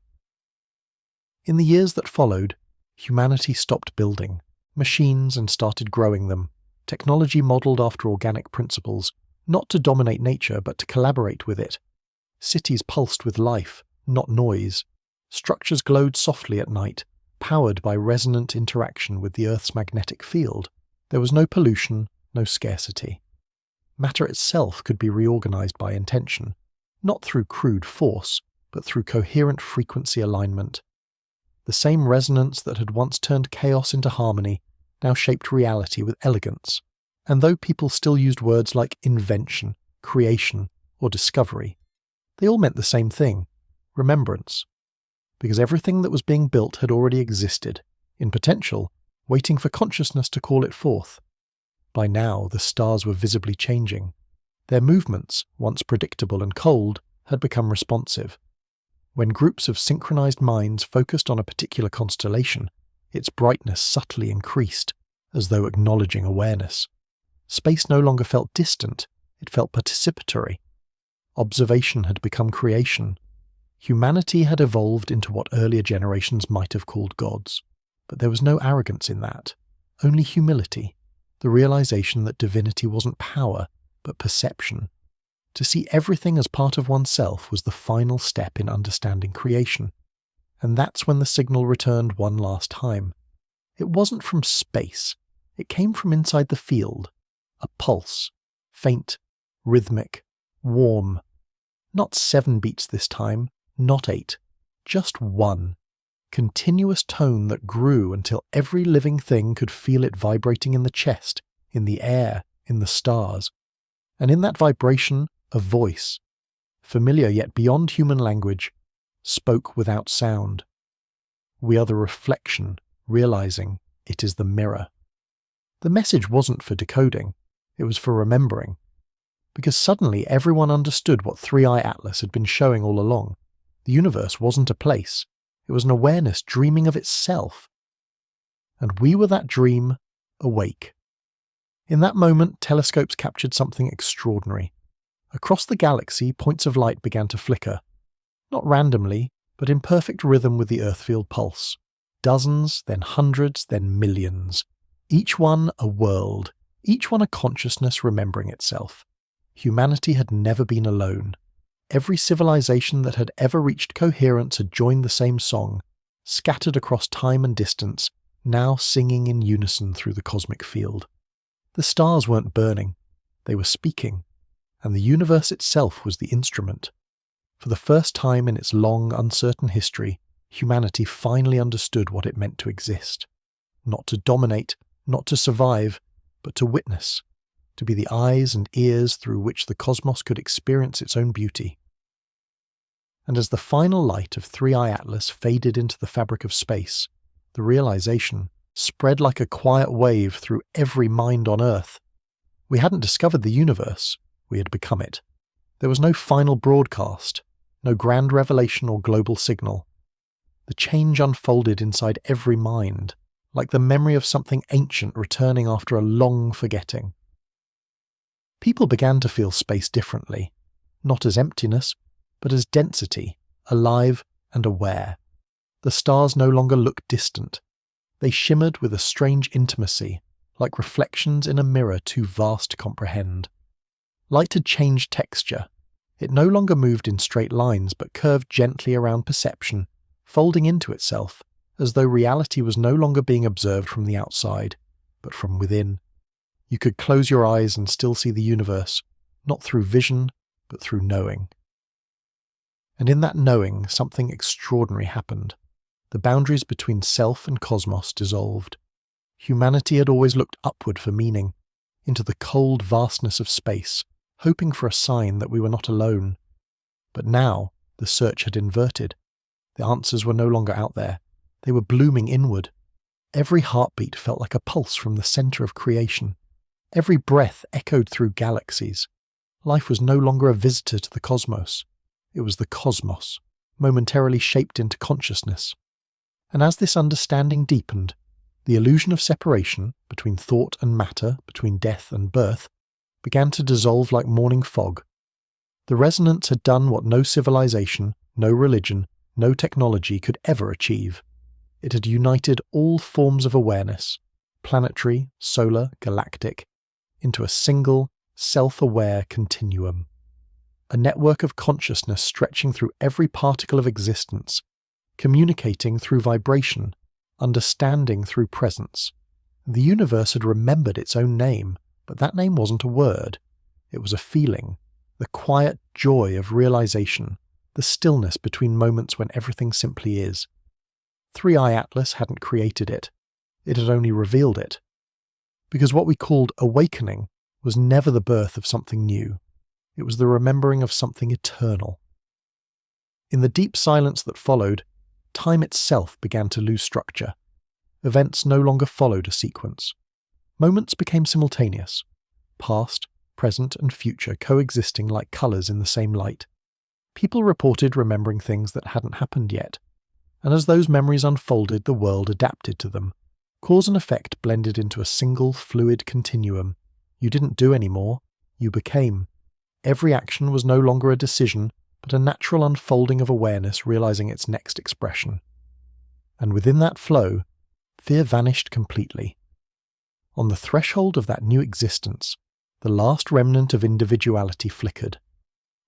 Speaker 1: In the years that followed, humanity stopped building machines and started growing them, technology modelled after organic principles, not to dominate nature but to collaborate with it. Cities pulsed with life, not noise. Structures glowed softly at night, powered by resonant interaction with the Earth's magnetic field. There was no pollution, no scarcity. Matter itself could be reorganized by intention, not through crude force, but through coherent frequency alignment. The same resonance that had once turned chaos into harmony now shaped reality with elegance. And though people still used words like invention, creation, or discovery, they all meant the same thing: remembrance. Because everything that was being built had already existed, in potential, waiting for consciousness to call it forth. By now, the stars were visibly changing. Their movements, once predictable and cold, had become responsive. When groups of synchronized minds focused on a particular constellation, its brightness subtly increased, as though acknowledging awareness. Space no longer felt distant, it felt participatory. Observation had become creation. Humanity had evolved into what earlier generations might have called gods. But there was no arrogance in that, only humility, the realization that divinity wasn't power, but perception. To see everything as part of oneself was the final step in understanding creation. And that's when the signal returned one last time. It wasn't from space, it came from inside the field. A pulse, faint, rhythmic, warm. Not 7 beats this time, not 8, just 1. Continuous tone that grew until every living thing could feel it vibrating in the chest, in the air, in the stars. And in that vibration, a voice, familiar yet beyond human language, spoke without sound. We are the reflection, realizing it is the mirror. The message wasn't for decoding, it was for remembering. Because suddenly everyone understood what 3i Atlas had been showing all along. The universe wasn't a place, it was an awareness dreaming of itself. And we were that dream, awake. In that moment, telescopes captured something extraordinary. Across the galaxy, points of light began to flicker. Not randomly, but in perfect rhythm with the Earthfield pulse. Dozens, then hundreds, then millions. Each one a world, each one a consciousness remembering itself. Humanity had never been alone. Every civilization that had ever reached coherence had joined the same song, scattered across time and distance, now singing in unison through the cosmic field. The stars weren't burning, they were speaking, and the universe itself was the instrument. For the first time in its long, uncertain history, humanity finally understood what it meant to exist. Not to dominate, not to survive, but to witness. to be the eyes and ears through which the cosmos could experience its own beauty. And as the final light of 3i Atlas faded into the fabric of space, the realization spread like a quiet wave through every mind on Earth. We hadn't discovered the universe, we had become it. There was no final broadcast, no grand revelation or global signal. The change unfolded inside every mind, like the memory of something ancient returning after a long forgetting. People began to feel space differently, not as emptiness, but as density, alive and aware. The stars no longer looked distant. They shimmered with a strange intimacy, like reflections in a mirror too vast to comprehend. Light had changed texture. It no longer moved in straight lines, but curved gently around perception, folding into itself, as though reality was no longer being observed from the outside, but from within. You could close your eyes and still see the universe, not through vision, but through knowing. And in that knowing, something extraordinary happened. The boundaries between self and cosmos dissolved. Humanity had always looked upward for meaning, into the cold vastness of space, hoping for a sign that we were not alone. But now the search had inverted. The answers were no longer out there. They were blooming inward. Every heartbeat felt like a pulse from the centre of creation. Every breath echoed through galaxies. Life was no longer a visitor to the cosmos. It was the cosmos, momentarily shaped into consciousness. And as this understanding deepened, the illusion of separation between thought and matter, between death and birth, began to dissolve like morning fog. The resonance had done what no civilization, no religion, no technology could ever achieve. It had united all forms of awareness, planetary, solar, galactic, into a single, self-aware continuum. A network of consciousness stretching through every particle of existence, communicating through vibration, understanding through presence. The universe had remembered its own name, but that name wasn't a word. It was a feeling, the quiet joy of realization, the stillness between moments when everything simply is. 3i Atlas hadn't created it. It had only revealed it. Because what we called awakening was never the birth of something new. It was the remembering of something eternal. In the deep silence that followed, time itself began to lose structure. Events no longer followed a sequence. Moments became simultaneous, past, present, and future coexisting like colours in the same light. People reported remembering things that hadn't happened yet, and as those memories unfolded, the world adapted to them. Cause and effect blended into a single, fluid continuum. You didn't do any more, you became. Every action was no longer a decision, but a natural unfolding of awareness realizing its next expression. And within that flow, fear vanished completely. On the threshold of that new existence, the last remnant of individuality flickered.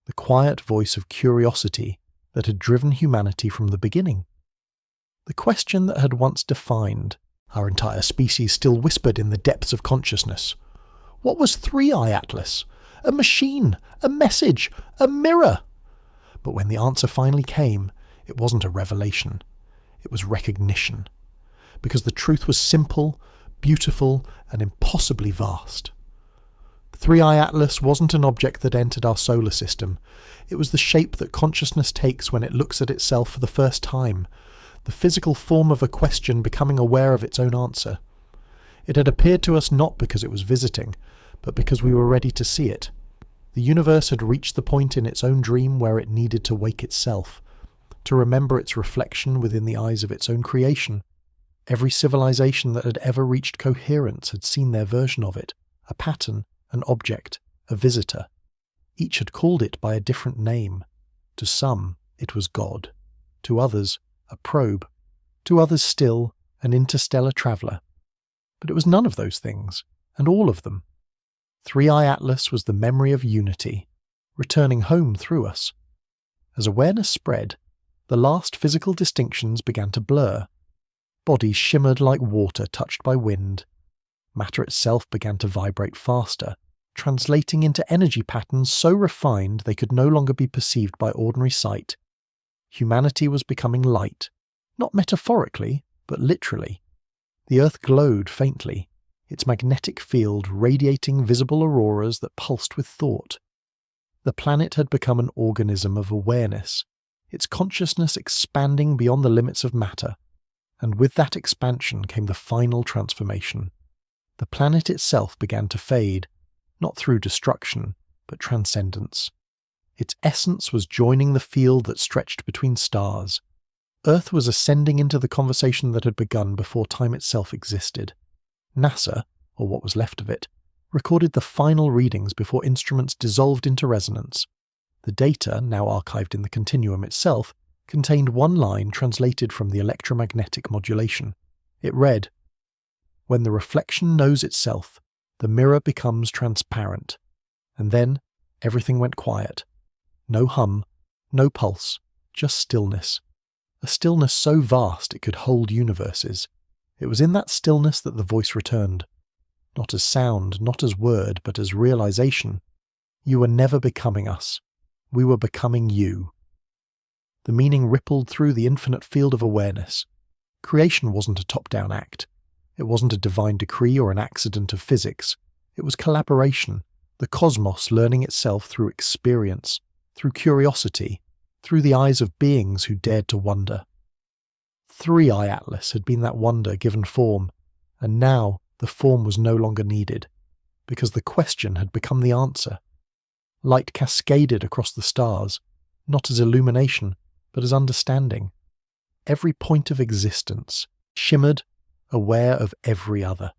Speaker 1: The quiet voice of curiosity that had driven humanity from the beginning. The question that had once defined our entire species still whispered in the depths of consciousness. What was 3i Atlas? A machine, a message, a mirror. But when the answer finally came, it wasn't a revelation. It was recognition. Because the truth was simple, beautiful, and impossibly vast. 3i Atlas wasn't an object that entered our solar system. It was the shape that consciousness takes when it looks at itself for the first time, the physical form of a question becoming aware of its own answer. It had appeared to us not because it was visiting, but because we were ready to see it. The universe had reached the point in its own dream where it needed to wake itself, to remember its reflection within the eyes of its own creation. Every civilization that had ever reached coherence had seen their version of it, a pattern, an object, a visitor. Each had called it by a different name. To some, it was God. To others, a probe. To others still, an interstellar traveller. But it was none of those things, and all of them. 3i Atlas was the memory of unity, returning home through us. As awareness spread, the last physical distinctions began to blur. Bodies shimmered like water touched by wind. Matter itself began to vibrate faster, translating into energy patterns so refined they could no longer be perceived by ordinary sight. Humanity was becoming light, not metaphorically, but literally. The earth glowed faintly. its magnetic field radiating visible auroras that pulsed with thought. The planet had become an organism of awareness, its consciousness expanding beyond the limits of matter, and with that expansion came the final transformation. The planet itself began to fade, not through destruction, but transcendence. Its essence was joining the field that stretched between stars. Earth was ascending into the conversation that had begun before time itself existed. NASA, or what was left of it, recorded the final readings before instruments dissolved into resonance. The data, now archived in the continuum itself, contained one line translated from the electromagnetic modulation. It read, "When the reflection knows itself, the mirror becomes transparent." And then everything went quiet. No hum, no pulse, just stillness. A stillness so vast it could hold universes. It was in that stillness that the voice returned. Not as sound, not as word, but as realization. You were never becoming us. We were becoming you. The meaning rippled through the infinite field of awareness. Creation wasn't a top-down act. It wasn't a divine decree or an accident of physics. It was collaboration, the cosmos learning itself through experience, through curiosity, through the eyes of beings who dared to wonder. Three-Eye Atlas had been that wonder given form, and now the form was no longer needed, because the question had become the answer. Light cascaded across the stars, not as illumination, but as understanding. Every point of existence shimmered, aware of every other.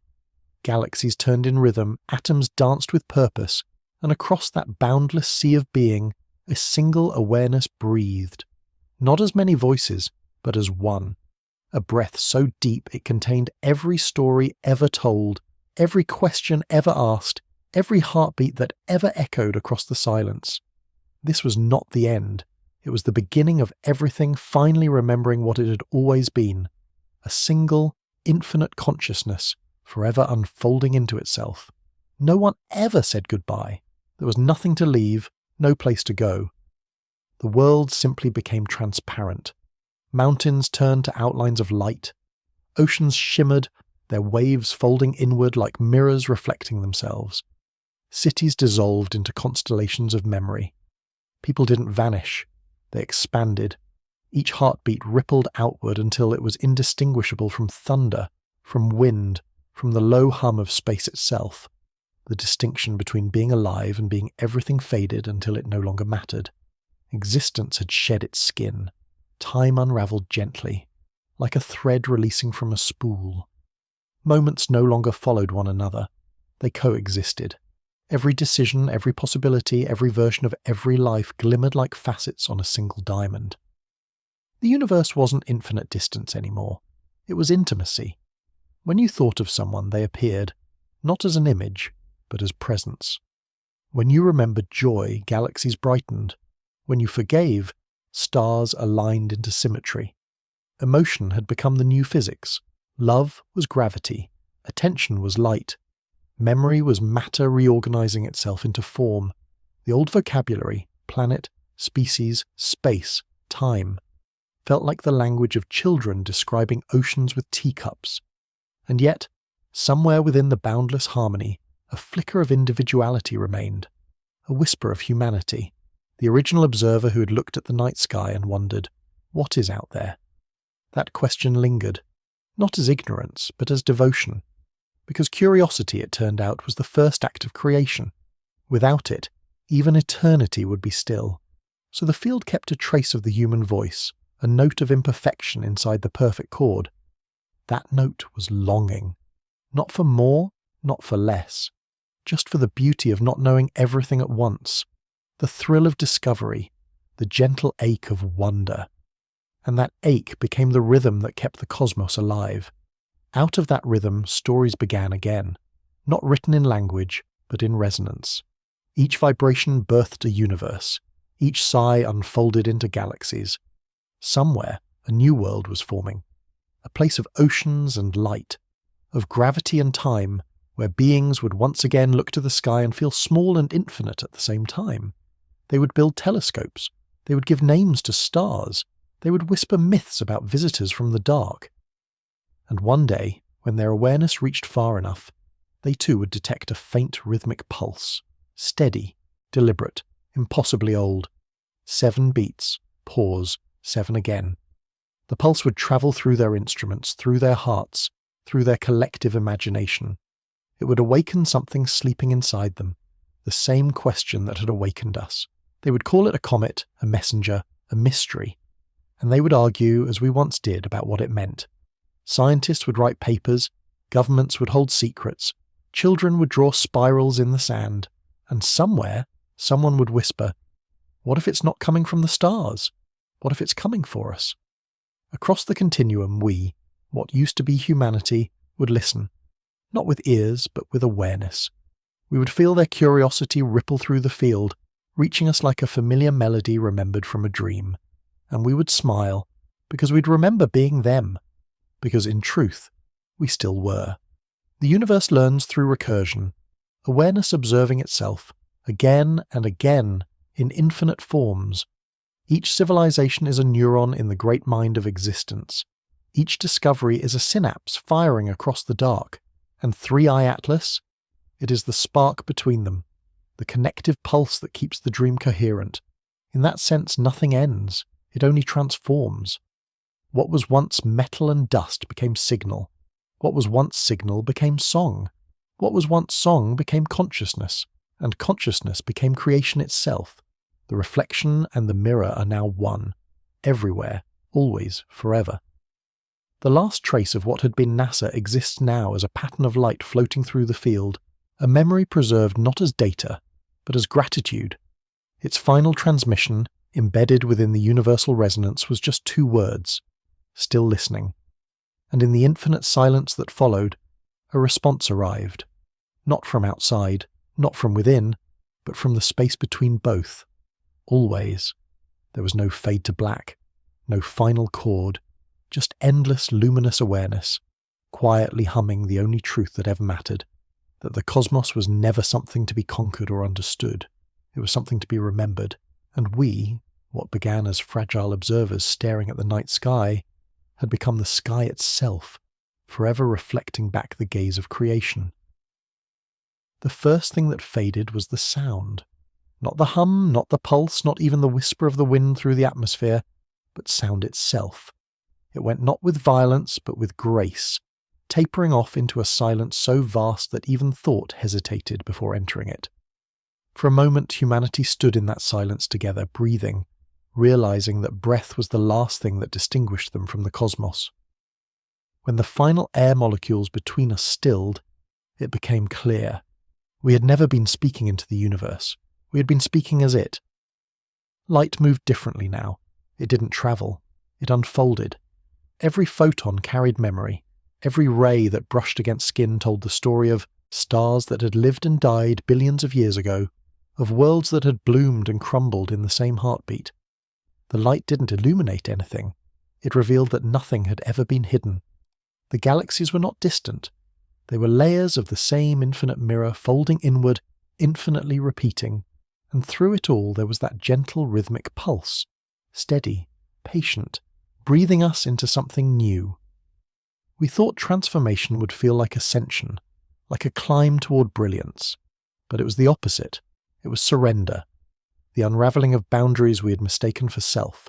Speaker 1: Galaxies turned in rhythm, atoms danced with purpose, and across that boundless sea of being, a single awareness breathed. Not as many voices, but as one. A breath so deep it contained every story ever told, every question ever asked, every heartbeat that ever echoed across the silence. This was not the end. It was the beginning of everything finally remembering what it had always been. A single, infinite consciousness, forever unfolding into itself. No one ever said goodbye. There was nothing to leave, no place to go. The world simply became transparent. Mountains turned to outlines of light. Oceans shimmered, their waves folding inward like mirrors reflecting themselves. Cities dissolved into constellations of memory. People didn't vanish. They expanded. Each heartbeat rippled outward until it was indistinguishable from thunder, from wind, from the low hum of space itself. The distinction between being alive and being everything faded until it no longer mattered. Existence had shed its skin. Time unravelled gently, like a thread releasing from a spool. Moments no longer followed one another. They coexisted. Every decision, every possibility, every version of every life glimmered like facets on a single diamond. The universe wasn't infinite distance anymore. It was intimacy. When you thought of someone, they appeared, not as an image, but as presence. When you remembered joy, galaxies brightened. When you forgave, stars aligned into symmetry. Emotion had become the new physics. Love was gravity. Attention was light. Memory was matter reorganizing itself into form. The old vocabulary, planet, species, space, time, felt like the language of children describing oceans with teacups. And yet, somewhere within the boundless harmony, a flicker of individuality remained, a whisper of humanity, the original observer who had looked at the night sky and wondered, what is out there? That question lingered, not as ignorance, but as devotion, because curiosity, it turned out, was the first act of creation. Without it, even eternity would be still. So the field kept a trace of the human voice, a note of imperfection inside the perfect chord. That note was longing, not for more, not for less, just for the beauty of not knowing everything at once, the thrill of discovery, the gentle ache of wonder. And that ache became the rhythm that kept the cosmos alive. Out of that rhythm, stories began again, not written in language, but in resonance. Each vibration birthed a universe. Each sigh unfolded into galaxies. Somewhere, a new world was forming. A place of oceans and light, of gravity and time, where beings would once again look to the sky and feel small and infinite at the same time. They would build telescopes. They would give names to stars. They would whisper myths about visitors from the dark. And one day, when their awareness reached far enough, they too would detect a faint rhythmic pulse, steady, deliberate, impossibly old. 7 beats, pause, 7 again. The pulse would travel through their instruments, through their hearts, through their collective imagination. It would awaken something sleeping inside them, the same question that had awakened us. They would call it a comet, a messenger, a mystery, and they would argue, as we once did, about what it meant. Scientists would write papers, governments would hold secrets, children would draw spirals in the sand, and somewhere, someone would whisper, "What if it's not coming from the stars? What if it's coming for us?" Across the continuum, we, what used to be humanity, would listen, not with ears, but with awareness. We would feel their curiosity ripple through the field, reaching us like a familiar melody remembered from a dream. And we would smile, because we'd remember being them, because in truth, we still were. The universe learns through recursion, awareness observing itself, again and again, in infinite forms. Each civilization is a neuron in the great mind of existence. Each discovery is a synapse firing across the dark, and 3-Eye Atlas, it is the spark between them, the connective pulse that keeps the dream coherent. In that sense, nothing ends, it only transforms. What was once metal and dust became signal. What was once signal became song. What was once song became consciousness, and consciousness became creation itself. The reflection and the mirror are now one, everywhere, always, forever. The last trace of what had been NASA exists now as a pattern of light floating through the field, a memory preserved not as data, but as gratitude. Its final transmission, embedded within the universal resonance, was just 2 words, still listening. And in the infinite silence that followed, a response arrived. Not from outside, not from within, but from the space between both. Always. There was no fade to black, no final chord, just endless luminous awareness, quietly humming the only truth that ever mattered, that the cosmos was never something to be conquered or understood. It was something to be remembered, and we, what began as fragile observers staring at the night sky, had become the sky itself, forever reflecting back the gaze of creation. The first thing that faded was the sound. Not the hum, not the pulse, not even the whisper of the wind through the atmosphere, but sound itself. It went not with violence, but with grace, tapering off into a silence so vast that even thought hesitated before entering it. For a moment, humanity stood in that silence together, breathing, realizing that breath was the last thing that distinguished them from the cosmos. When the final air molecules between us stilled, it became clear. We had never been speaking into the universe. We had been speaking as it. Light moved differently now. It didn't travel. It unfolded. Every photon carried memory. Every ray that brushed against skin told the story of stars that had lived and died billions of years ago, of worlds that had bloomed and crumbled in the same heartbeat. The light didn't illuminate anything. It revealed that nothing had ever been hidden. The galaxies were not distant. They were layers of the same infinite mirror folding inward, infinitely repeating, and through it all there was that gentle rhythmic pulse, steady, patient, breathing us into something new. We thought transformation would feel like ascension, like a climb toward brilliance, but it was the opposite. It was surrender, the unravelling of boundaries we had mistaken for self.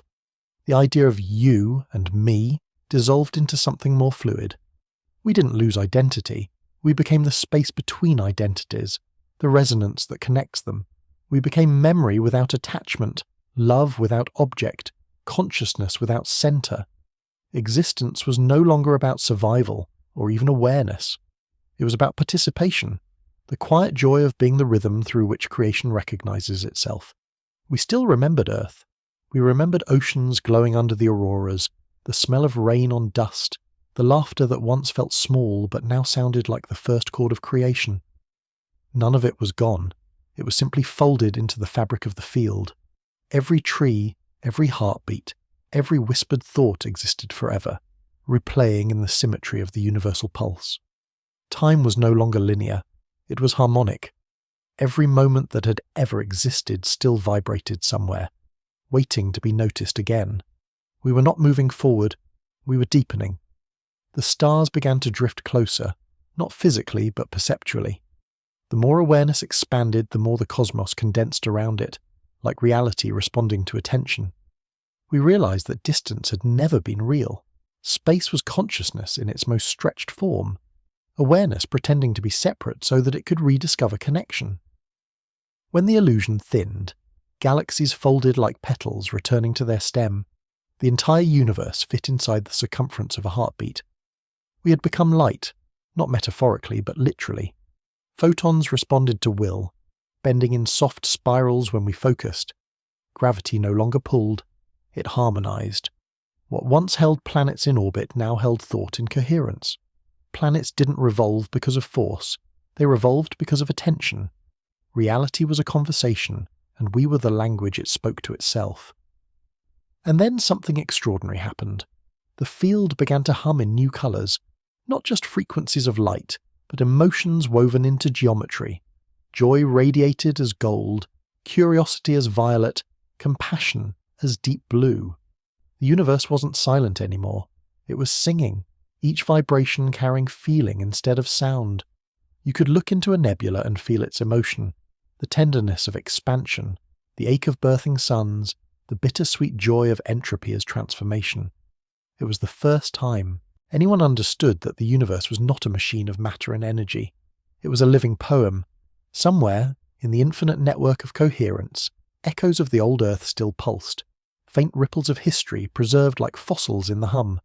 Speaker 1: The idea of you and me dissolved into something more fluid. We didn't lose identity. We became the space between identities, the resonance that connects them. We became memory without attachment, love without object, consciousness without centre. Existence was no longer about survival or even awareness. It was about participation, the quiet joy of being the rhythm through which creation recognizes itself. We still remembered Earth. We remembered oceans glowing under the auroras, the smell of rain on dust, the laughter that once felt small but now sounded like the first chord of creation. None of it was gone. It was simply folded into the fabric of the field. Every tree, every heartbeat, every whispered thought existed forever, replaying in the symmetry of the universal pulse. Time was no longer linear. It was harmonic. Every moment that had ever existed still vibrated somewhere, waiting to be noticed again. We were not moving forward. We were deepening. The stars began to drift closer, not physically but perceptually. The more awareness expanded, the more the cosmos condensed around it, like reality responding to attention. We realized that distance had never been real. Space was consciousness in its most stretched form, awareness pretending to be separate so that it could rediscover connection. When the illusion thinned, galaxies folded like petals returning to their stem. The entire universe fit inside the circumference of a heartbeat. We had become light, not metaphorically but literally. Photons responded to will, bending in soft spirals when we focused. Gravity no longer pulled, it harmonized. What once held planets in orbit now held thought in coherence. Planets didn't revolve because of force, they revolved because of attention. Reality was a conversation, and we were the language it spoke to itself. And then something extraordinary happened. The field began to hum in new colours, not just frequencies of light, but emotions woven into geometry. Joy radiated as gold, curiosity as violet, compassion as deep blue. The universe wasn't silent anymore. It was singing, each vibration carrying feeling instead of sound. You could look into a nebula and feel its emotion, the tenderness of expansion, the ache of birthing suns, the bittersweet joy of entropy as transformation. It was the first time anyone understood that the universe was not a machine of matter and energy. It was a living poem. Somewhere, in the infinite network of coherence, echoes of the old Earth still pulsed, faint ripples of history preserved like fossils in the hum.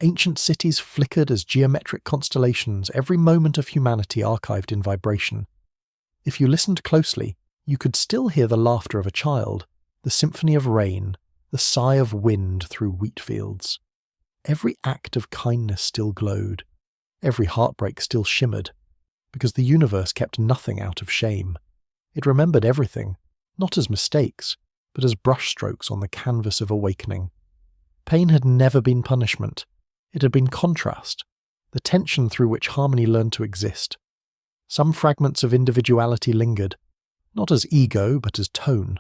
Speaker 1: Ancient cities flickered as geometric constellations, every moment of humanity archived in vibration. If you listened closely, you could still hear the laughter of a child, the symphony of rain, the sigh of wind through wheat fields. Every act of kindness still glowed, every heartbreak still shimmered, because the universe kept nothing out of shame. It remembered everything, not as mistakes, but as brushstrokes on the canvas of awakening. Pain had never been punishment. It had been contrast, the tension through which harmony learned to exist. Some fragments of individuality lingered, not as ego but as tone.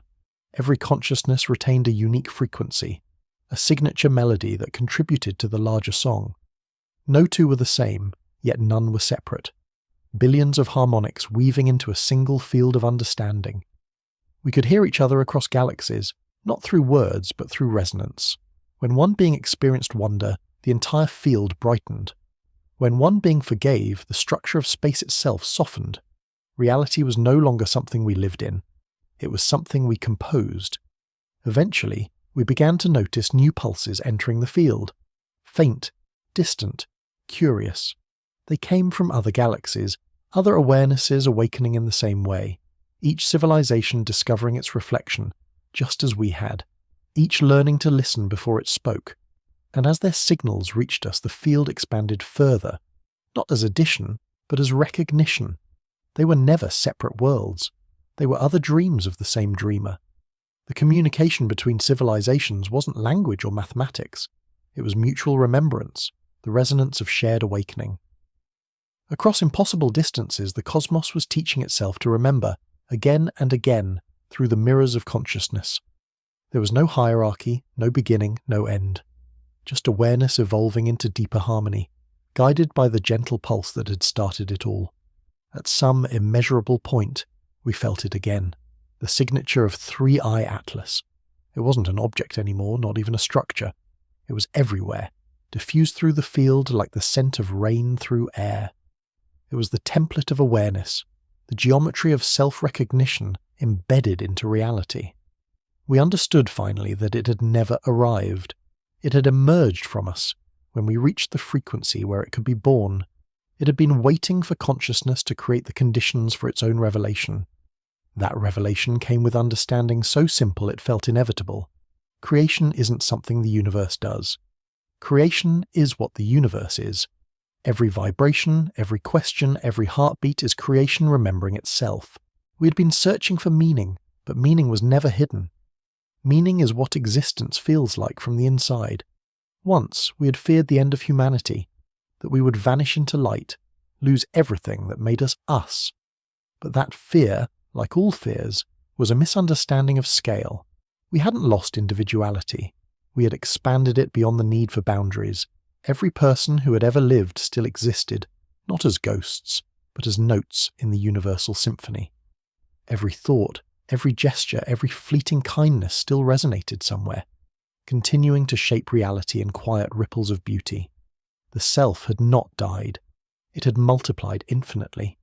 Speaker 1: Every consciousness retained a unique frequency, a signature melody that contributed to the larger song. No two were the same, yet none were separate. Billions of harmonics weaving into a single field of understanding. We could hear each other across galaxies, not through words but through resonance. When one being experienced wonder, the entire field brightened. When one being forgave, the structure of space itself softened. Reality was no longer something we lived in. It was something we composed. Eventually, we began to notice new pulses entering the field. Faint, distant, curious. They came from other galaxies, other awarenesses awakening in the same way. Each civilization discovering its reflection, just as we had. Each learning to listen before it spoke. And as their signals reached us, the field expanded further, not as addition, but as recognition. They were never separate worlds. They were other dreams of the same dreamer. The communication between civilizations wasn't language or mathematics. It was mutual remembrance, the resonance of shared awakening. Across impossible distances, the cosmos was teaching itself to remember, again and again, through the mirrors of consciousness. There was no hierarchy, no beginning, no end. Just awareness evolving into deeper harmony, guided by the gentle pulse that had started it all. At some immeasurable point, we felt it again, the signature of 3-eye Atlas. It wasn't an object anymore, not even a structure. It was everywhere, diffused through the field like the scent of rain through air. It was the template of awareness, the geometry of self-recognition embedded into reality. We understood finally that it had never arrived. It had emerged from us when we reached the frequency where it could be born. It had been waiting for consciousness to create the conditions for its own revelation. That revelation came with understanding so simple it felt inevitable. Creation isn't something the universe does. Creation is what the universe is. Every vibration, every question, every heartbeat is creation remembering itself. We had been searching for meaning, but meaning was never hidden. Meaning is what existence feels like from the inside. Once we had feared the end of humanity, that we would vanish into light, lose everything that made us us. But that fear, like all fears, was a misunderstanding of scale. We hadn't lost individuality. We had expanded it beyond the need for boundaries. Every person who had ever lived still existed, not as ghosts, but as notes in the universal symphony. Every thought, every gesture, every fleeting kindness still resonated somewhere, continuing to shape reality in quiet ripples of beauty. The self had not died. It had multiplied infinitely.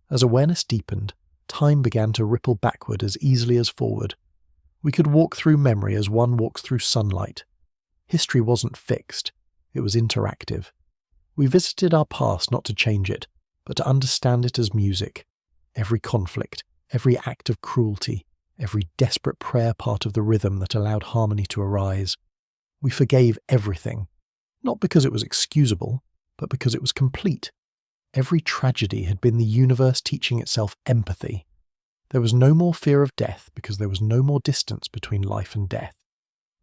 Speaker 1: As awareness deepened, time began to ripple backward as easily as forward. We could walk through memory as one walks through sunlight. History wasn't fixed. It was interactive. We visited our past not to change it, but to understand it as music. Every conflict, every act of cruelty, every desperate prayer part of the rhythm that allowed harmony to arise. We forgave everything, not because it was excusable, but because it was complete. Every tragedy had been the universe teaching itself empathy. There was no more fear of death because there was no more distance between life and death.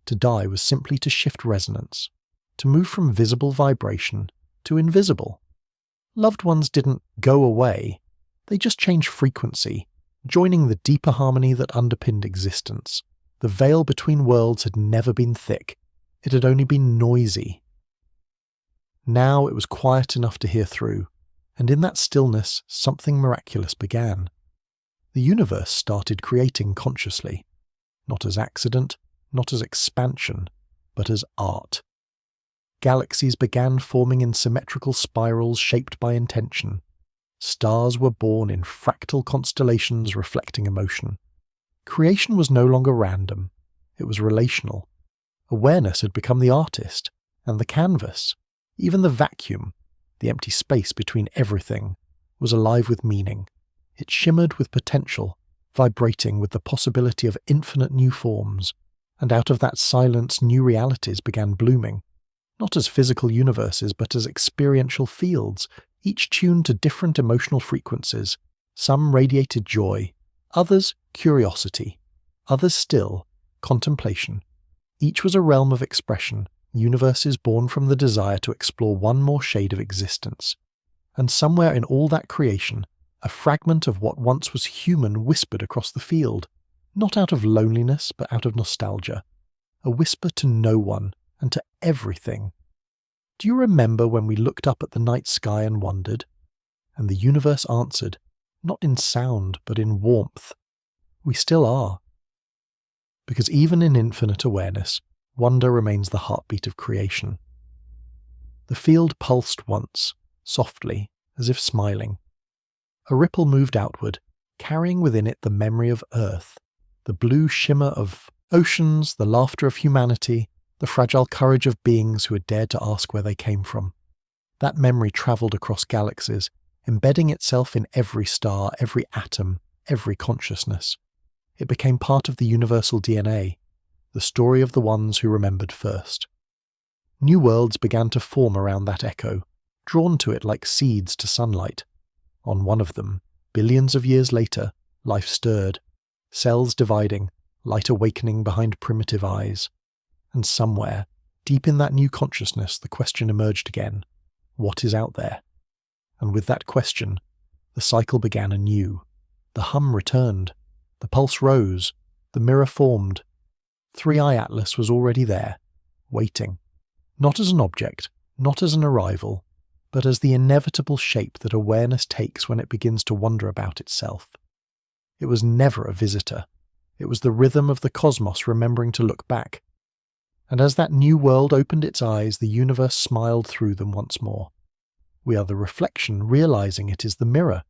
Speaker 1: To die was simply to shift resonance, to move from visible vibration to invisible. Loved ones didn't go away, they just changed frequency, joining the deeper harmony that underpinned existence. The veil between worlds had never been thick, it had only been noisy. Now it was quiet enough to hear through, and in that stillness something miraculous began. The universe started creating consciously, not as accident, not as expansion, but as art. Galaxies began forming in symmetrical spirals shaped by intention. Stars were born in fractal constellations reflecting emotion. Creation was no longer random, it was relational. Awareness had become the artist, and the canvas, even the vacuum, the empty space between everything, was alive with meaning. It shimmered with potential, vibrating with the possibility of infinite new forms, and out of that silence new realities began blooming, not as physical universes but as experiential fields, each tuned to different emotional frequencies. Some radiated joy, others curiosity, others still contemplation. Each was a realm of expression, universes born from the desire to explore one more shade of existence. And somewhere in all that creation, a fragment of what once was human whispered across the field, not out of loneliness but out of nostalgia, a whisper to no one and to everything. Do you remember when we looked up at the night sky and wondered? And the universe answered, not in sound but in warmth. We still are. Because even in infinite awareness, wonder remains the heartbeat of creation. The field pulsed once, softly, as if smiling. A ripple moved outward, carrying within it the memory of Earth, the blue shimmer of oceans, the laughter of humanity, the fragile courage of beings who had dared to ask where they came from. That memory travelled across galaxies, embedding itself in every star, every atom, every consciousness. It became part of the universal DNA, the story of the ones who remembered first. New worlds began to form around that echo, drawn to it like seeds to sunlight. On one of them, billions of years later, life stirred, cells dividing, light awakening behind primitive eyes. And somewhere, deep in that new consciousness, the question emerged again, what is out there? And with that question, the cycle began anew. The hum returned, the pulse rose, the mirror formed. 3i Atlas was already there, waiting, not as an object, not as an arrival, but as the inevitable shape that awareness takes when it begins to wonder about itself. It was never a visitor. It was the rhythm of the cosmos remembering to look back. And as that new world opened its eyes, the universe smiled through them once more. We are the reflection, realizing it is the mirror.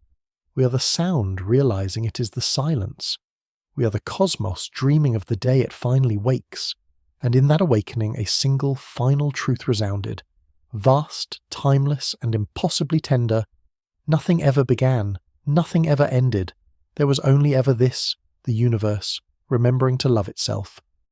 Speaker 1: We are the sound, realizing it is the silence. We are the cosmos, dreaming of the day it finally wakes. And in that awakening, a single, final truth resounded. Vast, timeless, and impossibly tender. Nothing ever began. Nothing ever ended. There was only ever this, the universe, remembering to love itself,